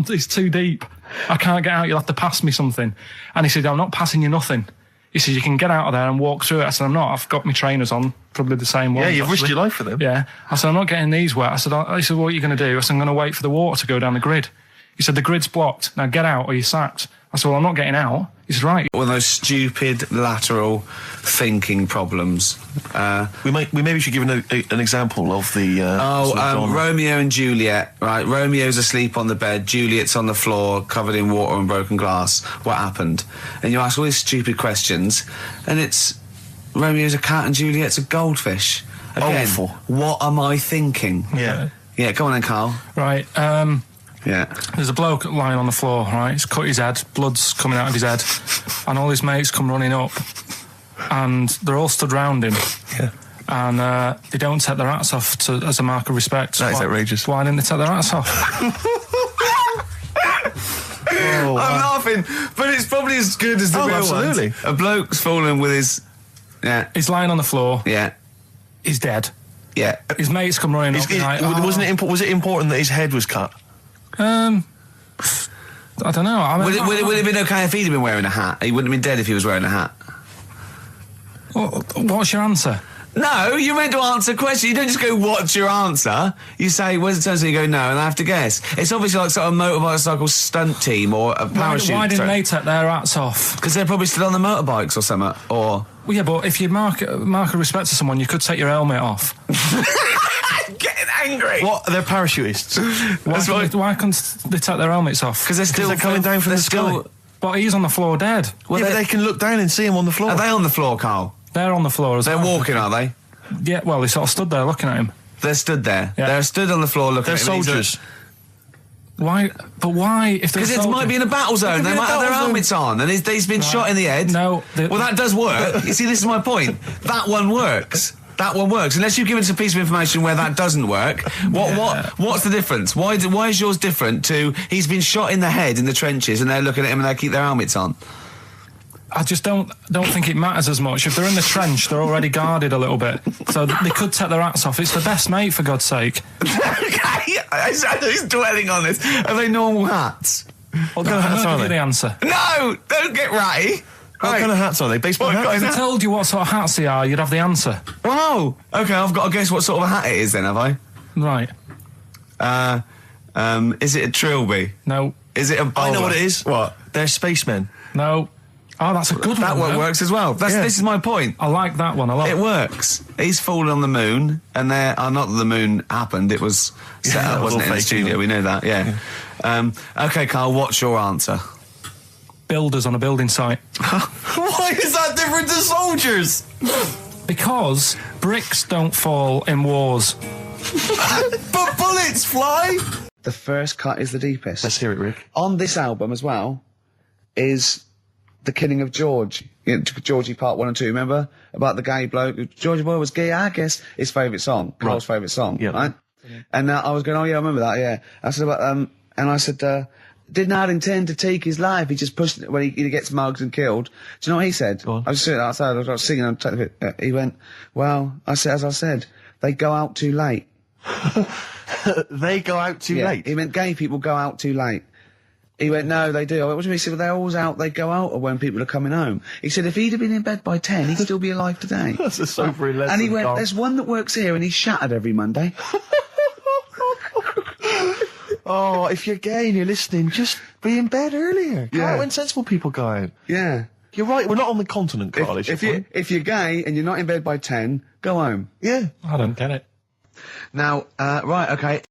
it's too deep. I can't get out. You'll have to pass me something. And he said, I'm not passing you nothing. He said, you can get out of there and walk through it. I said, I'm not. I've got my trainers on, probably the same ones.
Yeah, you've risked
actually.
your life for them.
Yeah. I said, I'm not getting these wet. He said, what are you going to do? I said, I'm going to wait for the water to go down the grid. He said, the grid's blocked. Now get out or you're sacked. I said, well, I'm not getting out. He said, right.
One of those stupid lateral thinking problems.
We maybe should give an example of the. sort of genre.
Romeo and Juliet, right? Romeo's asleep on the bed, Juliet's on the floor, covered in water and broken glass. What happened? And you ask all these stupid questions, and it's Romeo's a cat and Juliet's a goldfish. Again,
Awful.
what am I thinking?
Yeah.
Yeah, go on then, Karl.
Right.
Yeah.
There's a bloke lying on the floor, right? He's cut his head, blood's coming out of his head, and all his mates come running up, and they're all stood round him.
Yeah.
And they don't take their hats off as a mark of respect.
That is outrageous.
Why didn't they take their hats off?
I'm laughing, but it's probably as good as the real
absolutely.
ones. A bloke's fallen with his... Yeah.
He's lying on the floor.
Yeah.
He's dead.
Yeah.
His mates come running up. Like,
Was it important that his head was cut?
I don't know. I mean,
Would it have been okay if he'd have been wearing a hat? He wouldn't have been dead if he was wearing a hat.
What's your answer?
No, you're meant to answer questions. You don't just go, what's your answer? You say, where's the turn? You go, no, and I have to guess. It's obviously like sort of motorcycle stunt team or a parachute.
Why didn't they take their hats off?
Because they're probably still on the motorbikes or something. Or
Well, yeah, but if you mark a respect to someone, you could take your helmet off.
Getting angry.
What? They're parachutists.
Why can't they take their helmets off?
Because they're
coming down from the sky.
But he's on the floor dead.
Well, they can look down and see him on the floor.
Are they on the floor, Carl?
They're on the floor as
They're
well.
walking, are they?
Yeah, well, they sort of stood there looking at him.
They're stood there.
Yeah.
They're stood on the floor looking
They're
at him.
soldiers.
Why? But why? If
Because it might be in a battle zone. They might have their helmets on, and he's been shot in the head.
No.
Well, that does work. You see, this is my point. That one works. That one works. Unless you've given us a piece of information where that doesn't work. What's the difference? Why is yours different to he's been shot in the head in the trenches, and they're looking at him and they keep their helmets on?
I just don't think it matters as much. If they're in the trench, they're already guarded a little bit, so they could take their hats off. It's the best mate, for God's sake.
Okay, who's dwelling on this? Are they normal hats?
What kind of hats are
Give you
they?
the answer.
No, don't get ratty.
What kind of hats are they? Baseball hats?
If I told you what sort of hats they are, you'd have the answer.
Wow. Okay, I've got to guess what sort of a hat it is then, have I?
Right.
Is it a trilby?
No.
Is it a bowler?
I know what it is.
What?
They're spacemen.
No. Oh, that's a good
That
one.
one
though.
works as well. This is my point.
I like that one a lot.
It works. He's fallen on the moon, and not that the moon happened. It was set up, wasn't it, in the
fake,
studio? We know that. Yeah. Okay, Carl. What's your answer?
Builders on a building site.
Why is that different to soldiers?
Because bricks don't fall in wars.
But bullets fly.
The first cut is the deepest.
Let's hear it, Rick.
On this album as well is The Killing of George. Georgie Part 1 and 2, remember? About the gay bloke. Georgie Boy was gay, I guess. His favourite song. Carl's favourite song.
Yeah.
Right? And I was going, oh yeah, I remember that, yeah. I said about, and I said, did not intend to take his life. He just pushed it when he gets mugged and killed. Do you know what he said?
Go on.
I was sitting outside, I was singing, he went, well, as I said, they go out too late.
They go out too late.
He meant gay people go out too late. He went, no, they do. I went, what do you mean? He said, well, they're always out, they go out when people are coming home. He said, if he'd have been in bed by 10, he'd still be alive today.
That's a sobering lesson.
And he went,
Carl.
there's one that works here and he's shattered every Monday.
Oh, if you're gay and you're listening, just be in bed earlier.
Yeah.
When sensible people go out.
Yeah.
You're right, we're not on the continent, Carl.
If you're gay and you're not in bed by 10, go home.
Yeah.
I don't get it.
Now, right, okay.